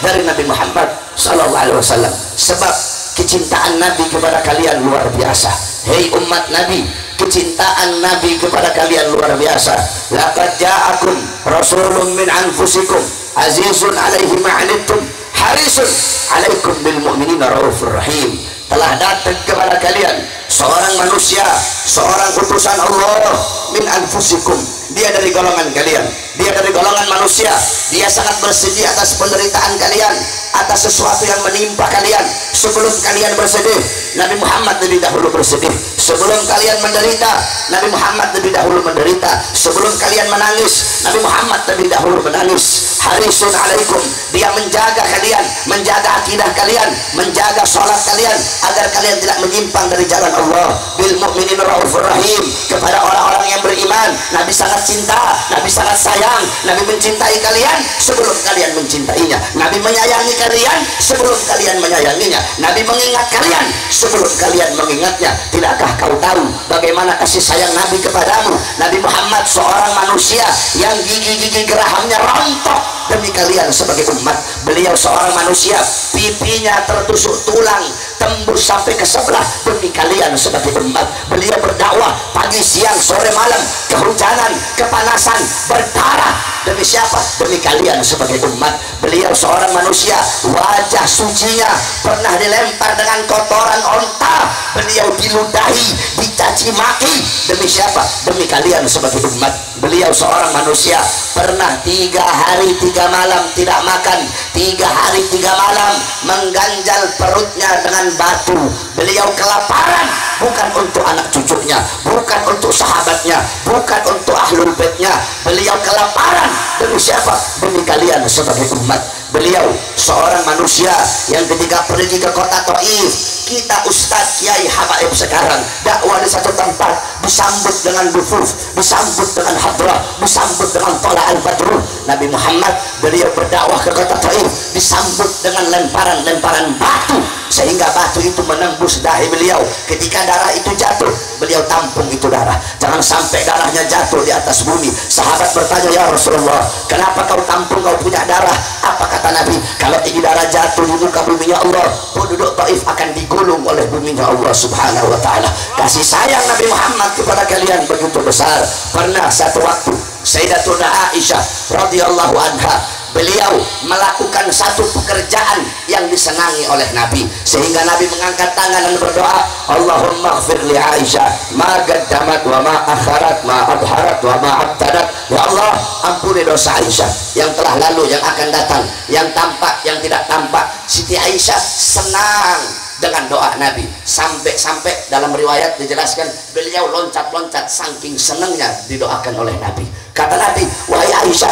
Speaker 1: dari Nabi Muhammad Sallallahu Alaihi Wasallam, sebab kecintaan Nabi kepada kalian luar biasa. Hei umat Nabi, kecintaan Nabi kepada kalian luar biasa. Laqad ja'akum rasulun min anfusikum azizun alaihi ma'anittum harisun alaikum bil mu'minina raufur rahim. Telah datang kepada kalian seorang manusia, seorang utusan Allah min anfusikum. Dia dari golongan kalian, dia dari golongan manusia. Dia sangat bersedih atas penderitaan kalian, atas sesuatu yang menimpa kalian. Sebelum kalian bersedih, Nabi Muhammad lebih dahulu bersedih. Sebelum kalian menderita, Nabi Muhammad lebih dahulu menderita. Sebelum kalian menangis, Nabi Muhammad lebih dahulu menangis. Harisun alaikum, dia menjaga kalian, menjaga akidah kalian, menjaga sholat kalian, agar kalian tidak menyimpang dari jalan Allah. Bil mu'minin raufur rahim, kepada orang-orang yang beriman Nabi sangat cinta, Nabi sangat sayang. Nabi mencintai kalian sebelum kalian mencintainya. Nabi menyayangi kalian sebelum kalian menyayanginya. Nabi mengingat kalian sebelum kalian mengingatnya. Tidakkah kau tahu bagaimana kasih sayang Nabi kepadamu? Nabi Muhammad seorang manusia yang gigi-gigi gerahamnya rontok demi kalian sebagai umat. Beliau seorang manusia, pipinya tertusuk tulang tembus sampai ke sebelah demi kalian sebagai umat. Beliau berdakwah pagi, siang, sore, malam, kehujanan, kepanasan, berdarah. Demi siapa? Demi kalian sebagai umat. Beliau seorang manusia, wajah sucinya pernah dilempar dengan kotoran onta. Beliau diludahi, dicaci maki. Demi siapa? Demi kalian sebagai umat. Beliau seorang manusia pernah 3 hari 3 malam tidak makan, 3 hari 3 malam mengganjal perutnya dengan batu. Beliau kelaparan, bukan untuk anak cucunya, bukan untuk sahabatnya, bukan untuk ahlul baitnya. Beliau kelaparan demi siapa? Demi kalian sebagai umat. Beliau seorang manusia yang ketika pergi ke kota Taif, kita ustadz kiai habaib sekarang dakwah di satu tempat, disambut dengan dufuf, disambut dengan hadrah, disambut dengan tola al-badruh. Nabi Muhammad beliau berdakwah ke kota Taif, disambut dengan lemparan-lemparan batu, sehingga batu itu menembus dahi beliau. Ketika darah itu jatuh, beliau tampung itu darah, jangan sampai darahnya jatuh di atas bumi. Sahabat bertanya, ya Rasulullah, kenapa kau tampung, kau punya darah? Apa kata Nabi? Kalau ini darah jatuh di muka buminya Allah, penduduk Taif akan digulung oleh buminya Allah subhanahu wa ta'ala. Kasih sayang Nabi Muhammad kepada kalian begitu besar. Pernah satu waktu Sayyidatuna Aisyah radhiyallahu anha, beliau melakukan satu pekerjaan yang disenangi oleh Nabi, sehingga Nabi mengangkat tangan dan berdoa, Allahumma ighfir li Aisyah ma qaddamat wa ma akharat ma adharat wa ma abtadat. Ya Allah, ampuni dosa Aisyah yang telah lalu, yang akan datang, yang tampak, yang tidak tampak. Siti Aisyah senang dengan doa Nabi, sampai-sampai dalam riwayat dijelaskan beliau loncat-loncat saking senangnya didoakan oleh Nabi. Kata Nabi, wahai Aisyah,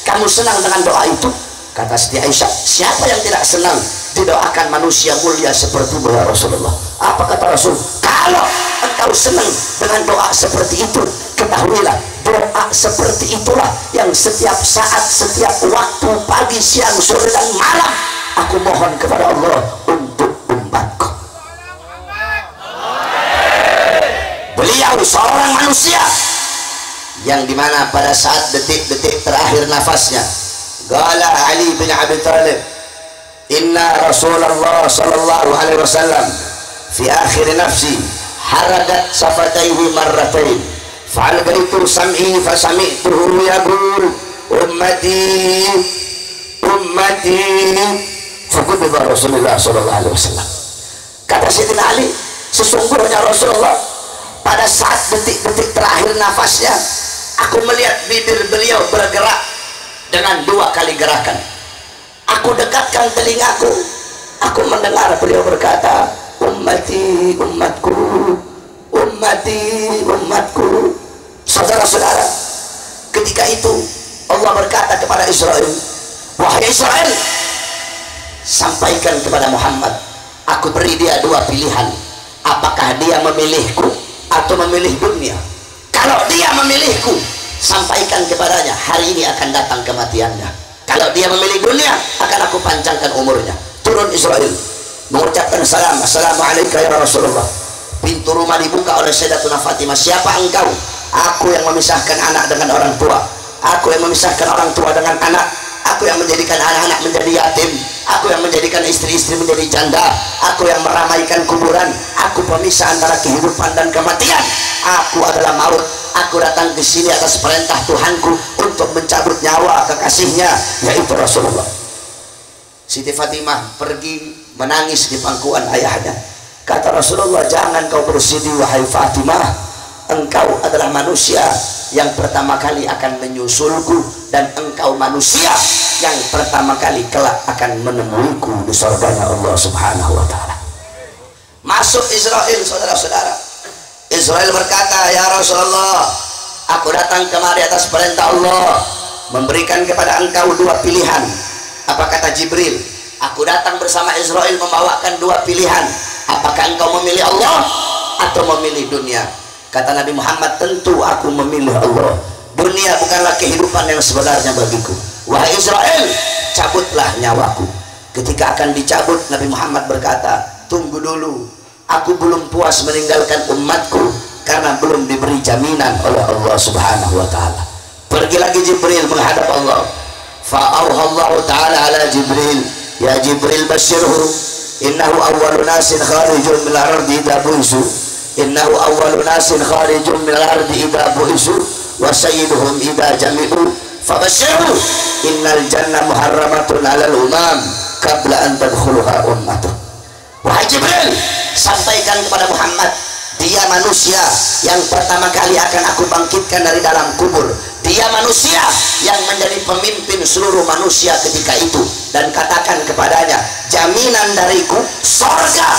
Speaker 1: kamu senang dengan doa itu? Kata Siti Aisyah, siapa yang tidak senang didoakan manusia mulia seperti ya Rasulullah? Apa kata Rasul? Kalau engkau senang dengan doa seperti itu, ketahuilah doa seperti itulah yang setiap saat, setiap waktu, pagi, siang, sore dan malam aku mohon kepada Allah untuk umatku. seorang manusia yang dimana pada saat detik-detik terakhir nafasnya, qala Ali bin Abi Thalib, inna Rasulullah sallallahu alaihi wasallam fi akhir nafsi harakat safataihi marratain fa'alqaitu sam'i fasami'tuhu yaqul ummati ummati faqubida Rasulullah sallallahu alaihi wasallam. Kata Sayyidina Ali, sesungguhnya Rasulullah pada saat detik-detik terakhir nafasnya, aku melihat bibir beliau bergerak dengan 2 kali gerakan. Aku dekatkan telingaku, aku mendengar beliau berkata, ummati umatku, ummati umatku. Saudara-saudara, ketika itu Allah berkata kepada Israel, wahai Israel, sampaikan kepada Muhammad, aku beri dia 2 pilihan, apakah dia memilihku atau memilih dunia. Kalau dia memilihku, sampaikan kepadanya, hari ini akan datang kematiannya. Kalau dia memilih dunia, akan aku panjangkan umurnya. Turun Israel, mengucapkan salam, assalamualaikum ya Rasulullah. Pintu rumah dibuka oleh Sayyidatuna Fatimah. Siapa engkau? Aku yang memisahkan anak dengan orang tua, aku yang memisahkan orang tua dengan anak, aku yang menjadikan anak-anak menjadi yatim, aku yang menjadikan istri-istri menjadi janda, aku yang meramaikan kuburan, aku pemisah antara kehidupan dan kematian. Aku adalah maut. Aku datang ke sini atas perintah Tuhanku untuk mencabut nyawa kekasihnya, yaitu Rasulullah. Siti Fatimah pergi menangis di pangkuan ayahnya. Kata Rasulullah, jangan kau bersedih wahai Fatimah, engkau adalah manusia yang pertama kali akan menyusulku, dan engkau manusia yang pertama kali kelak akan menemuiku di surganya Allah subhanahu wa ta'ala. Masuk Israel, saudara-saudara. Israel berkata, ya Rasulullah, aku datang kemari atas perintah Allah, memberikan kepada engkau 2 pilihan. Apa kata Jibril? Aku datang bersama Israel membawakan 2 pilihan, apakah engkau memilih Allah atau memilih dunia? Kata Nabi Muhammad, tentu aku memilih Allah. Dunia bukanlah kehidupan yang sebenarnya bagiku. Wahai Israel, cabutlah nyawaku. Ketika akan dicabut, Nabi Muhammad berkata, tunggu dulu, aku belum puas meninggalkan umatku karena belum diberi jaminan oleh Allah subhanahu wa ta'ala. Pergi lagi Jibril menghadap Allah. Fa'auhallahu ta'ala ala Jibril, ya Jibril basyirhu, innahu awwalu nasin kharijun min al-ardi idha bu'isu, innahu awwalu nasin kharijun min al-ardi idha bu'isu, wa sayyiduhum idha jami'u, fabasyirhu innal jannah muharramatun ala al-umam qabla an tadkhuluha ummatuh. Wahai Jibril, sampaikan kepada Muhammad, dia manusia yang pertama kali akan aku bangkitkan dari dalam kubur. Dia manusia yang menjadi pemimpin seluruh manusia ketika itu. Dan katakan kepadanya, jaminan dariku, sorga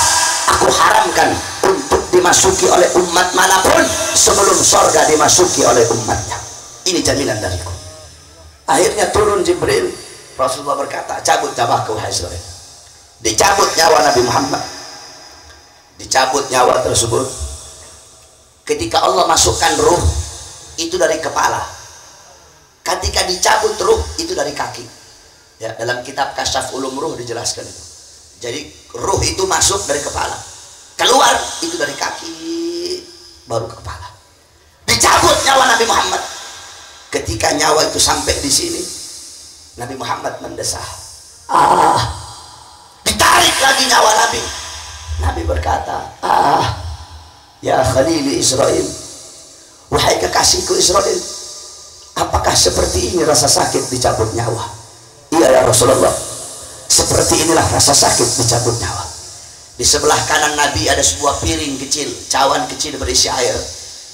Speaker 1: aku haramkan untuk dimasuki oleh umat manapun sebelum sorga dimasuki oleh umatnya. Ini jaminan dariku. Akhirnya turun Jibril. Rasulullah berkata, cabut nyawaku wahai Israel. Dicabut nyawa Nabi Muhammad, dicabut nyawa tersebut. Ketika Allah masukkan ruh, itu dari kepala. Ketika dicabut ruh, itu dari kaki. Ya, dalam kitab Kasyaf Ulum Ruh dijelaskan itu. Jadi ruh itu masuk dari kepala, keluar itu dari kaki, baru ke kepala. Dicabut nyawa Nabi Muhammad. Ketika nyawa itu sampai di sini, Nabi Muhammad mendesah. Ditarik lagi nyawa Nabi. Nabi berkata, ya Khalili Israel, wahai kekasihku Israel, apakah seperti ini rasa sakit dicabut nyawa? Iya ya Rasulullah, seperti inilah rasa sakit dicabut nyawa. Di sebelah kanan Nabi ada sebuah piring kecil, cawan kecil berisi air.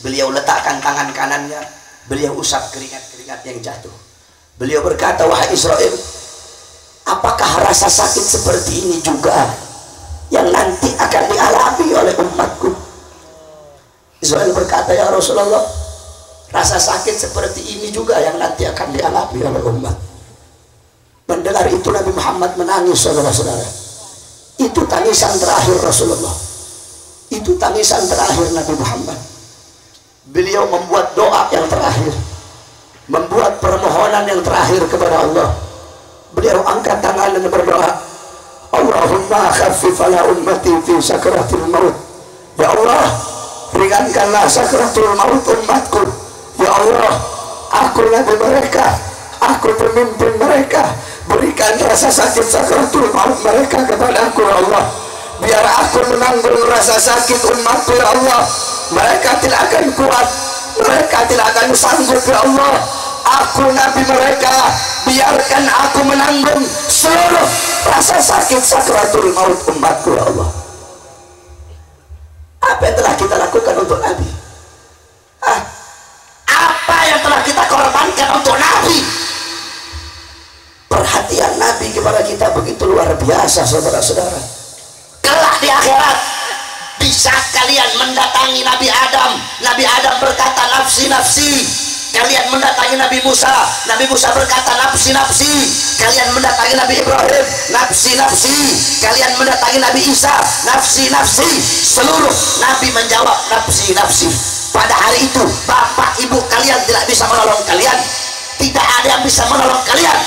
Speaker 1: Beliau letakkan tangan kanannya, beliau usap keringat-keringat yang jatuh. Beliau berkata, wahai Israel, apakah rasa sakit seperti ini juga yang nanti akan dialami oleh umatku? Israel berkata, ya Rasulullah, rasa sakit seperti ini juga yang nanti akan dialami oleh umat. Mendengar itu Nabi Muhammad menangis, saudara-saudara. Itu tangisan terakhir Rasulullah. Itu tangisan terakhir Nabi Muhammad. Beliau membuat doa yang terakhir, membuat permohonan yang terakhir kepada Allah. Beliau angkat tangan dan berdoa, Allahumma khaffif ala ummati fi sakaratil maut. Ya Allah, ringankanlah sakratul maut umatku. Ya Allah, aku nabi mereka, aku pemimpin mereka, berikan rasa sakit sakratul maut mereka kepada aku ya Allah, biar aku menanggung rasa sakit umatku ya Allah. Mereka tidak akan kuat, mereka tidak akan sanggup ya Allah. Aku nabi mereka, biarkan aku menanggung seluruh rasa sakit sakratul maut umatku ya Allah. Apa yang telah kita lakukan untuk nabi? Apa yang telah kita korbankan untuk nabi? Perhatian nabi kepada kita begitu luar biasa, saudara-saudara. Kelak di akhirat bisa kalian mendatangi Nabi Adam. Nabi Adam berkata nafsi nafsi. Kalian mendatangi Nabi Musa, Nabi Musa berkata nafsi nafsi. Kalian mendatangi Nabi Ibrahim, nafsi nafsi. Kalian mendatangi Nabi Isa, nafsi nafsi. Seluruh nabi menjawab nafsi nafsi. Pada hari itu bapak ibu kalian tidak bisa menolong kalian, tidak ada yang bisa menolong kalian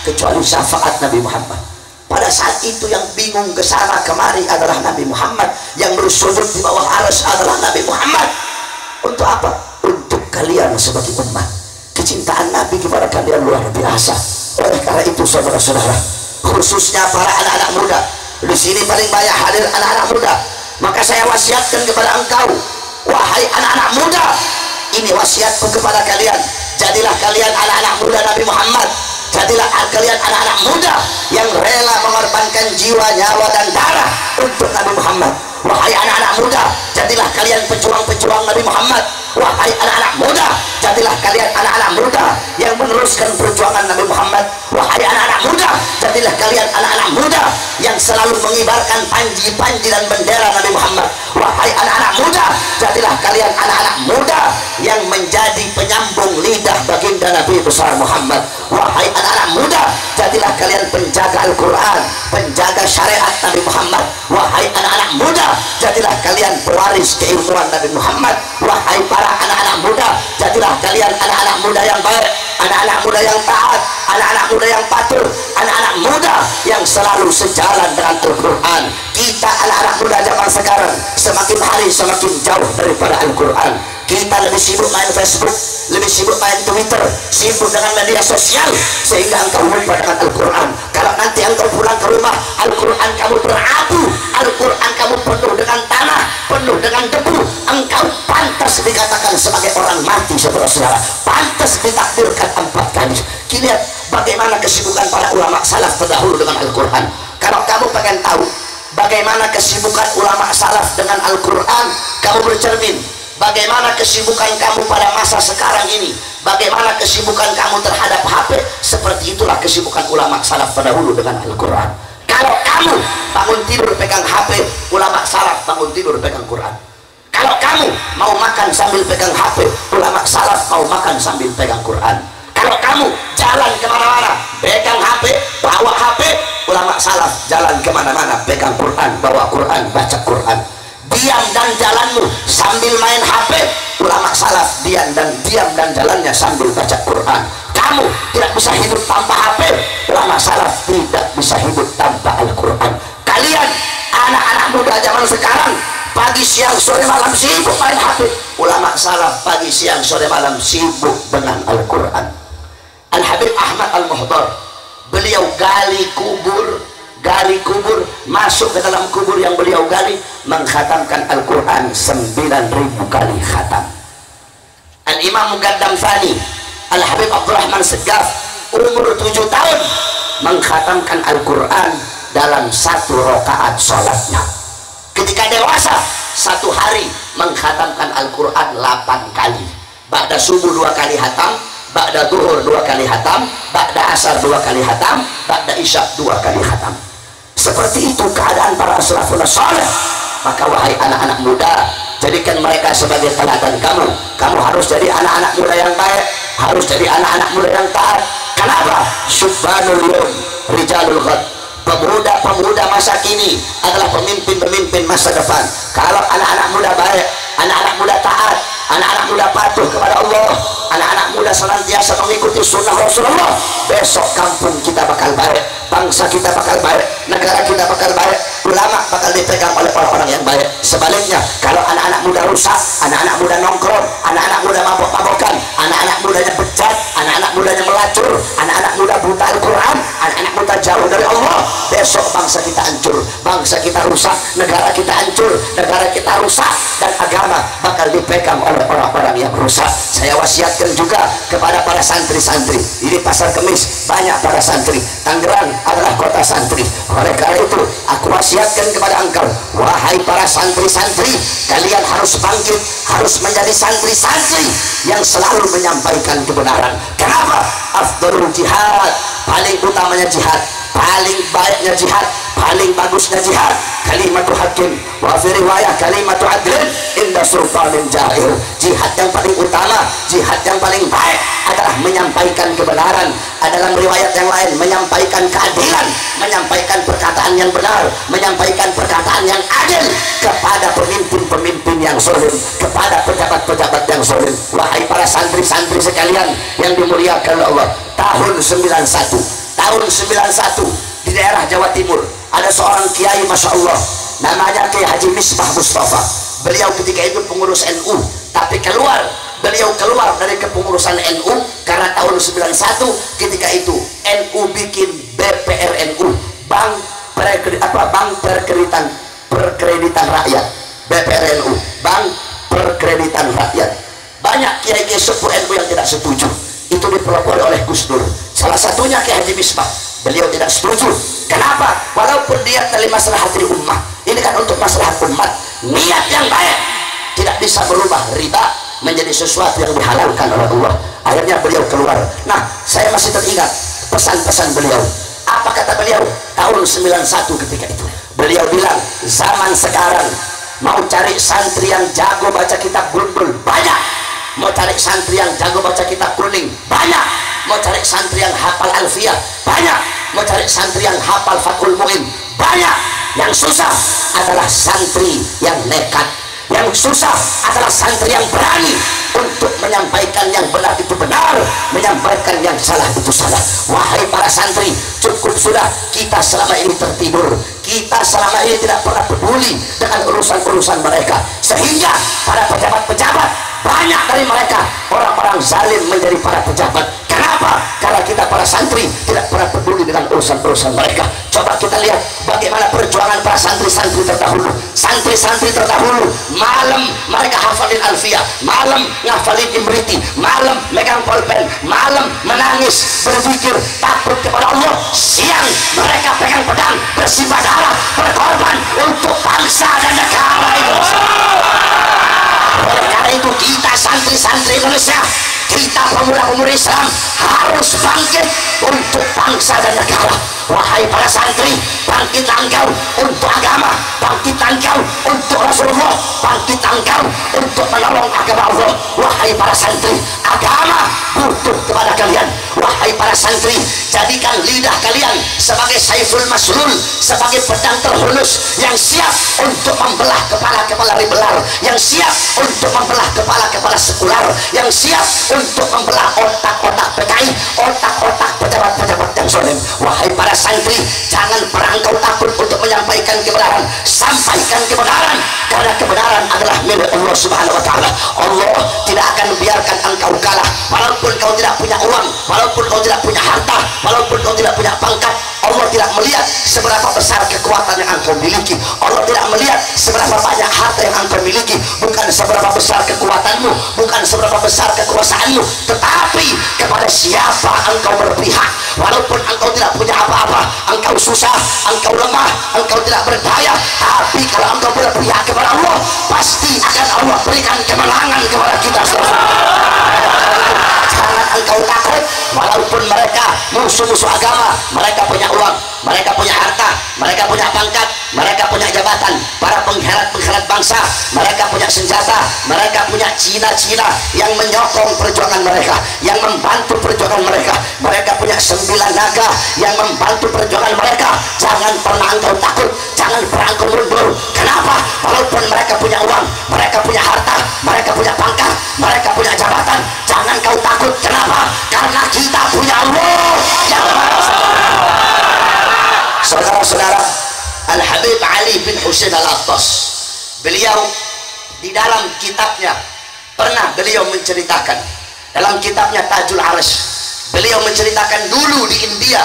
Speaker 1: kecuali syafaat Nabi Muhammad. Pada saat itu yang bingung ke sana kemari adalah Nabi Muhammad, yang bersujud di bawah arsy adalah Nabi Muhammad. Untuk apa? Untuk kalian sebagai umat. Kecintaan Nabi kepada kalian luar biasa. Oleh karena itu saudara-saudara, khususnya para anak-anak muda, di sini paling banyak hadir anak-anak muda, maka saya wasiatkan kepada engkau, wahai anak-anak muda, ini wasiatku kepada kalian, jadilah kalian anak-anak muda Nabi Muhammad. Jadilah kalian anak-anak muda yang rela mengorbankan jiwa, nyawa dan darah untuk Nabi Muhammad. Wahai anak-anak muda, jadilah kalian pejuang-pejuang Nabi Muhammad. Wahai anak-anak muda, jadilah kalian anak-anak muda yang meneruskan perjuangan Nabi Muhammad. Wahai anak-anak muda, jadilah kalian anak-anak muda yang selalu mengibarkan panji-panji dan bendera Nabi Muhammad. Wahai anak-anak muda, jadilah kalian anak-anak muda yang menjadi penyambung lidah baginda Nabi besar Muhammad. Wahai anak-anak muda, jadilah kalian penjaga Al-Quran, penjaga syariat Nabi Muhammad. Wahai anak-anak muda, jadilah kalian pewaris keilmuan Nabi Muhammad. Wahai para anak-anak muda, jadilah kalian anak-anak muda yang baik, anak-anak muda yang taat, anak-anak muda yang patuh, anak-anak muda yang selalu sejalan dengan Al-Quran. Kita anak-anak muda zaman sekarang semakin hari semakin jauh daripada Al-Quran. Kita lebih sibuk main Facebook, lebih sibuk main Twitter, sibuk dengan media sosial, sehingga engkau lupa dengan Al-Quran. Kalau nanti engkau pulang ke rumah, Al-Quran kamu berabu, Al-Quran kamu penuh dengan tanah, penuh dengan debu, engkau pantas dikatakan sebagai orang mati, saudara-saudara. Pantas ditakdirkan 4 kali. Lihat bagaimana kesibukan para ulama salaf terdahulu dengan Al-Quran. Kalau kamu pengen tahu bagaimana kesibukan ulama salaf dengan Al-Quran, kamu bercermin bagaimana kesibukan kamu pada masa sekarang ini, bagaimana kesibukan kamu terhadap HP. Seperti itulah kesibukan ulama salaf terdahulu dengan Al-Quran. Kalau kamu bangun tidur pegang HP, ulama salaf bangun tidur pegang Quran. Kalau kamu mau makan sambil pegang HP, ulama salaf mau makan sambil pegang Quran. Kalau kamu jalan kemana-mana pegang HP, bawa HP, ulama salaf jalan kemana-mana pegang Quran, bawa Quran, baca Quran. Diam dan jalanmu sambil main HP, ulama salaf diam dan jalannya sambil baca Quran. Kamu tidak bisa hidup tanpa HP, ulama salaf tidak bisa hidup tanpa Al-Quran. Kalian anak-anak muda zaman sekarang pagi siang sore malam sibuk main HP, ulama salaf pagi siang sore malam sibuk dengan Al-Quran. Al-Habib Ahmad Al-Muhdar, beliau gali kubur, masuk ke dalam kubur yang beliau gali, mengkhatamkan Al-Quran 9.000 kali khatam. Al-Imam Muqaddam Thani Al-Habib Abdurrahman Segaf umur 7 tahun mengkhatamkan Al-Quran dalam 1 rakaat sholatnya. Ketika dewasa 1 hari mengkhatamkan Al-Quran 8 kali. Ba'da subuh 2 kali khatam, ba'da duhur 2 kali khatam, ba'da asar 2 kali khatam, ba'da isya 2 kali khatam. Seperti itu keadaan para salafun saleh. Maka wahai anak-anak muda, jadikan mereka sebagai teladan kamu. Kamu harus jadi anak-anak muda yang baik, harus jadi anak-anak muda yang taat. Kenapa? Syubbanul yawm rijalul ghad. Pemuda-pemuda masa kini adalah pemimpin-pemimpin masa depan. Kalau anak-anak muda baik, anak-anak muda taat, anak-anak muda patuh kepada Allah, anak-anak muda senantiasa mengikuti sunnah Rasulullah, besok kampung kita bakal baik, bangsa kita bakal baik, negara kita bakal baik, ulama bakal dipegang oleh orang-orang yang baik. Sebaliknya, kalau anak-anak muda rusak, anak-anak muda nongkrong, anak-anak muda mabok-mabokan, anak-anak mudanya bejat, anak-anak mudanya melacur, anak-anak muda buta Al-Quran, anak-anak muda jauh dari Allah, besok bangsa kita hancur, bangsa kita rusak, negara kita hancur, negara kita rusak, dan agama bakal dipegang oleh orang-orang yang rusak. Saya wasiatkan juga kepada para santri-santri. Ini Pasar Kemis banyak para santri. Tangerang adalah kota santri. Oleh karena itu aku wasiatkan kepada engkau, wahai para santri-santri, kalian harus bangkit, harus menjadi santri-santri yang selalu menyampaikan kebenaran. Kenapa? Afdalul jihad, paling utamanya jihad, paling baiknya jihad, paling bagusnya jihad kalimatu hakim, wa fi riwayah kalimatu adlin inda sultanin jahil. Jihad yang paling utama, jihad yang paling baik adalah menyampaikan kebenaran. Dalam riwayat yang lain menyampaikan keadilan, menyampaikan perkataan yang benar, menyampaikan perkataan yang adil kepada pemimpin-pemimpin yang zalim, kepada pejabat-pejabat yang zalim. Wahai para santri-santri sekalian yang dimuliakan Allah, tahun 91 di daerah Jawa Timur ada seorang kiai, masya Allah, namanya Kiai Haji Misbah Mustafa. Beliau ketika itu pengurus NU, tapi beliau keluar dari kepengurusan NU karena tahun 91 ketika itu NU bikin BPRNU, Bank Perkreditan Rakyat, BPRNU, Bank Perkreditan Rakyat. Banyak kiai-kiai sepuh NU yang tidak setuju. Itu dipelopori oleh Gus Dur. Salah satunya Kiai Haji Misbah. Beliau tidak setuju. Kenapa? Walaupun dia dari maslahat ummah, ini kan untuk maslahat umat, niat yang baik tidak bisa berubah riba menjadi sesuatu yang dihalalkan oleh Allah. Akhirnya beliau keluar. Nah, saya masih teringat pesan-pesan beliau. Apa kata beliau tahun 91 ketika itu? Beliau bilang, zaman sekarang mau cari santri yang jago baca kitab Bulbul banyak, mau cari santri yang jago baca kitab Kuning banyak, mau cari santri yang hafal Alfiyah banyak, mau cari santri yang hafal Fathul Muin banyak. Yang susah adalah santri yang nekat, yang susah adalah santri yang berani untuk menyampaikan yang benar itu benar, menyampaikan yang salah itu salah. Wahai para santri, cukup sudah kita selama ini tertidur, kita selama ini tidak pernah peduli dengan urusan-urusan mereka, sehingga para pejabat-pejabat, banyak dari mereka orang-orang zalim menjadi para pejabat. Kenapa? Karena kita para santri tidak pernah peduli dengan urusan-urusan mereka. Coba kita lihat bagaimana perjuangan para santri-santri terdahulu. Santri-santri terdahulu malam mereka hafalin Alfiyah, malam ngafalin Imriti, malam megang pulpen, malam menangis berzikir takut kepada Allah. Siang mereka pegang pedang bersimbah darah berkorban untuk bangsa dan negara Indonesia. Oleh karena itu kita santri-santri Indonesia, kita pemuda-pemuda Islam harus bangkit untuk bangsa dan negara. Wahai para santri, bangkitlah engkau untuk agama, bangkitlah engkau untuk Rasulullah, bangkitlah engkau untuk menolong agama Allah. Wahai para santri, agama butuh kepada kalian. Wahai para santri, jadikan lidah kalian sebagai saiful maslul, sebagai pedang terhunus yang siap untuk membelah kepala-kepala ribelar, yang siap untuk membelah kepala-kepala sekular, yang siap untuk membelah otak-otak PKI, otak-otak pejabat-pejabat yang zalim. Wahai para santri, jangan pernah engkau takut untuk menyampaikan kebenaran. Sampaikan kebenaran, karena kebenaran adalah milik Allah Subhanahu wa Ta'ala. Allah tidak akan membiarkan engkau kalah, walaupun kau tidak punya uang, walaupun kau tidak punya harta, walaupun kau tidak punya pangkat. Allah tidak melihat seberapa besar kekuatan yang engkau miliki, Allah tidak melihat seberapa banyak harta yang engkau miliki, bukan seberapa besar kekuatanmu, bukan seberapa besar kekuasaanmu, tetapi kepada siapa engkau berpihak. Walaupun engkau tidak punya apa-apa, engkau susah, engkau lemah, engkau tidak berdaya, tapi kalau engkau berpihak kepada Allah, pasti akan Allah berikan kemenangan kepada kita. Jangan engkau takut, walaupun mereka musuh-musuh agama, mereka punya uang, mereka punya harta, mereka punya pangkat, mereka punya jabatan, para pengkhianat bangsa, mereka punya senjata, mereka punya Cina-Cina yang menyokong perjuangan mereka, yang membantu perjuangan mereka, mereka punya 9 naga yang membantu perjuangan mereka. Jangan pernah engkau takut, jangan pernah engkau mundur. Kenapa? Walaupun mereka punya uang, mereka punya harta, mereka punya pangkat, mereka punya jabatan, jangan kau takut. Kenapa? Karena kita punya Allah yang Maha Sempurna. Saudara-saudara, Al-Habib Ali bin Husain Al-Attas Beliau di dalam kitabnya pernah beliau menceritakan, dalam kitabnya Tajul Arsh, beliau menceritakan dulu di India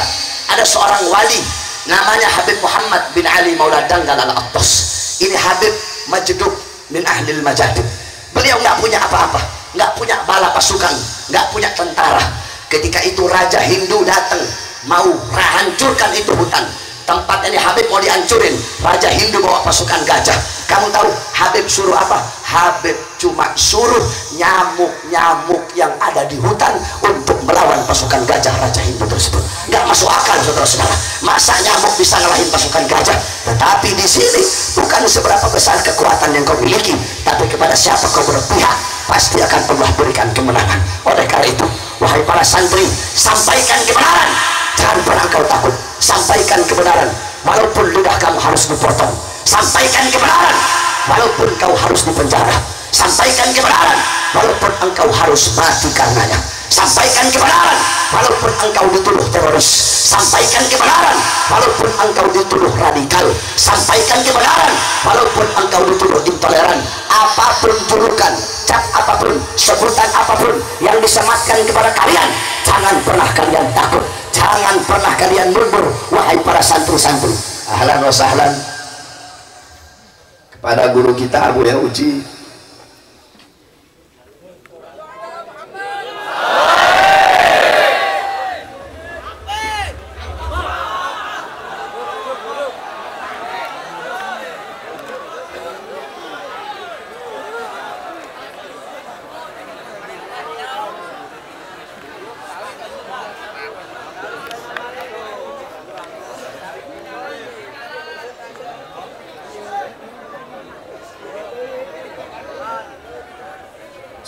Speaker 1: ada seorang wali namanya Habib Muhammad bin Ali Maula Danggal Al-Attas. Ini Habib Majdub min Ahlil Majadib. Beliau nggak punya apa-apa, nggak punya bala pasukan, nggak punya tentara. Ketika itu Raja Hindu datang mau hancurkan itu hutan tempat ini. Habib mau dihancurin, Raja Hindu bawa pasukan gajah. Kamu tahu Habib suruh apa? Habib cuma suruh nyamuk-nyamuk yang ada di hutan untuk melawan pasukan gajah Raja Hindu tersebut. Nggak masuk akal, saudara-saudara. Masa nyamuk bisa ngalahin pasukan gajah? Tetapi di sini bukan seberapa besar kekuatan yang kau miliki, tapi kepada siapa kau berpihak, pasti akan Allah berikan kemenangan. Oleh karena itu, wahai para santri, sampaikan kebenaran. Jangan pernah kau takut. Sampaikan kebenaran walaupun lidah kamu harus dipotong. Sampaikan kebenaran walaupun kau harus dipenjara. Sampaikan kebenaran walaupun engkau harus mati karenanya. Sampaikan kebenaran walaupun engkau dituduh teroris. Sampaikan kebenaran walaupun engkau dituduh radikal. Sampaikan kebenaran walaupun engkau dituduh intoleran. Apapun julukan, cap apapun, sebutan apapun yang disematkan kepada kalian, jangan pernah kalian takut, jangan pernah kalian mundur, wahai para santri-santri. Ahlan wa sahlan kepada guru kita Abu Ya Uji.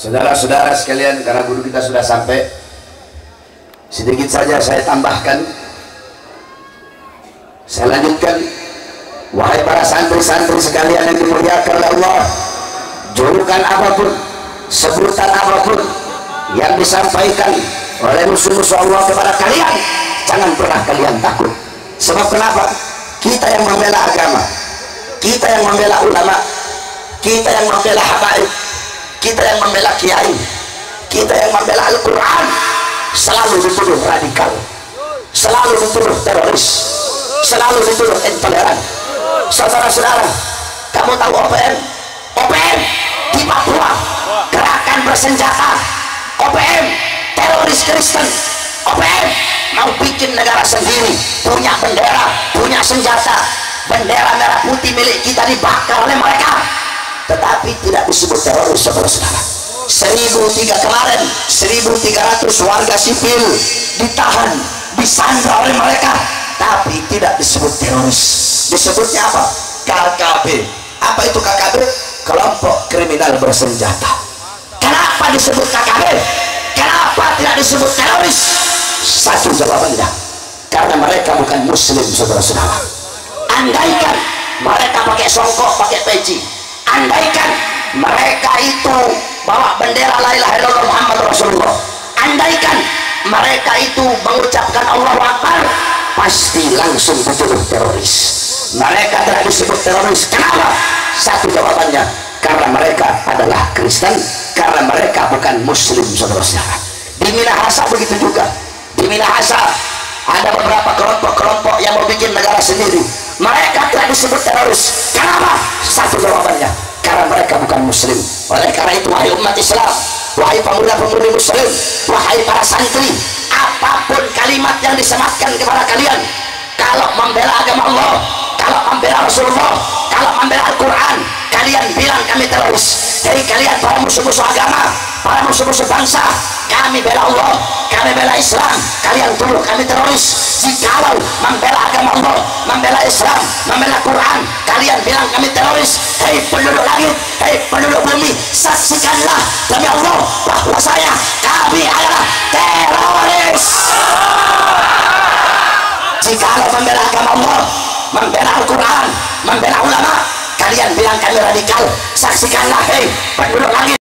Speaker 1: Saudara-saudara sekalian, karena guru kita sudah sampai, sedikit saja saya tambahkan, saya lanjutkan. Wahai para santri-santri sekalian yang dimuliakan oleh Allah, julukan apapun, sebutan apapun yang disampaikan oleh musuh-musuh Allah kepada kalian, jangan pernah kalian takut. Sebab kenapa? Kita yang membela agama, kita yang membela ulama, kita yang membela habaib, kita yang membela kiai, kita yang membela Al-Quran, selalu dituduh radikal, selalu dituduh teroris, selalu dituduh intoleran. Saudara-saudara, kamu tahu OPM? OPM di Papua gerakan bersenjata, OPM teroris Kristen, OPM mau bikin negara sendiri, punya bendera, punya senjata, bendera merah putih milik kita dibakar oleh mereka, tetapi tidak disebut teroris. Saudara-saudara, 1003 kemarin 1300 warga sipil ditahan, disandra oleh mereka, tapi tidak disebut teroris. Disebutnya apa? KKB. Apa itu KKB? Kelompok kriminal bersenjata. Kenapa disebut KKB? Kenapa tidak disebut teroris? Satu jawabannya, karena mereka bukan muslim. Saudara-saudara, andaikan mereka pakai songkok, pakai peci, andaikan mereka itu bawa bendera la ilaha illallah Muhammad Rasulullah, andaikan mereka itu mengucapkan Allahu Akbar, pasti langsung dituduh teroris. Mereka tidak disebut teroris. Kenapa? Satu jawabannya, karena mereka adalah Kristen, karena mereka bukan muslim. Saudara-saudara, di Minahasa begitu juga. Di Minahasa ada beberapa kelompok-kelompok yang mau bikin negara sendiri, mereka tidak disebut teroris. Kenapa? Satu jawabannya, karena mereka bukan muslim. Oleh karena itu, wahai umat Islam, wahai pemuda-pemudi muslim, wahai para santri, apapun kalimat yang disematkan kepada kalian, kalau membela agama Allah, kalau membela Rasulullah, kalau membela Al-Quran, kalian bilang kami teroris. Jadi kalian para musuh-musuh agama, para musuh-musuh bangsa, kami bela Allah, kami bela Islam, kalian tuduh kami teroris. Jikalau membela agama Allah, membela Islam, membela Quran, kalian bilang kami teroris. Hei penduduk langit, hei penduduk bumi, saksikanlah demi Allah bahwa kami adalah teroris. Jikalau membela agama Allah, membela Al-Quran, membela ulama, kalian bilang kami radikal, saksikanlah hei penduduk langit,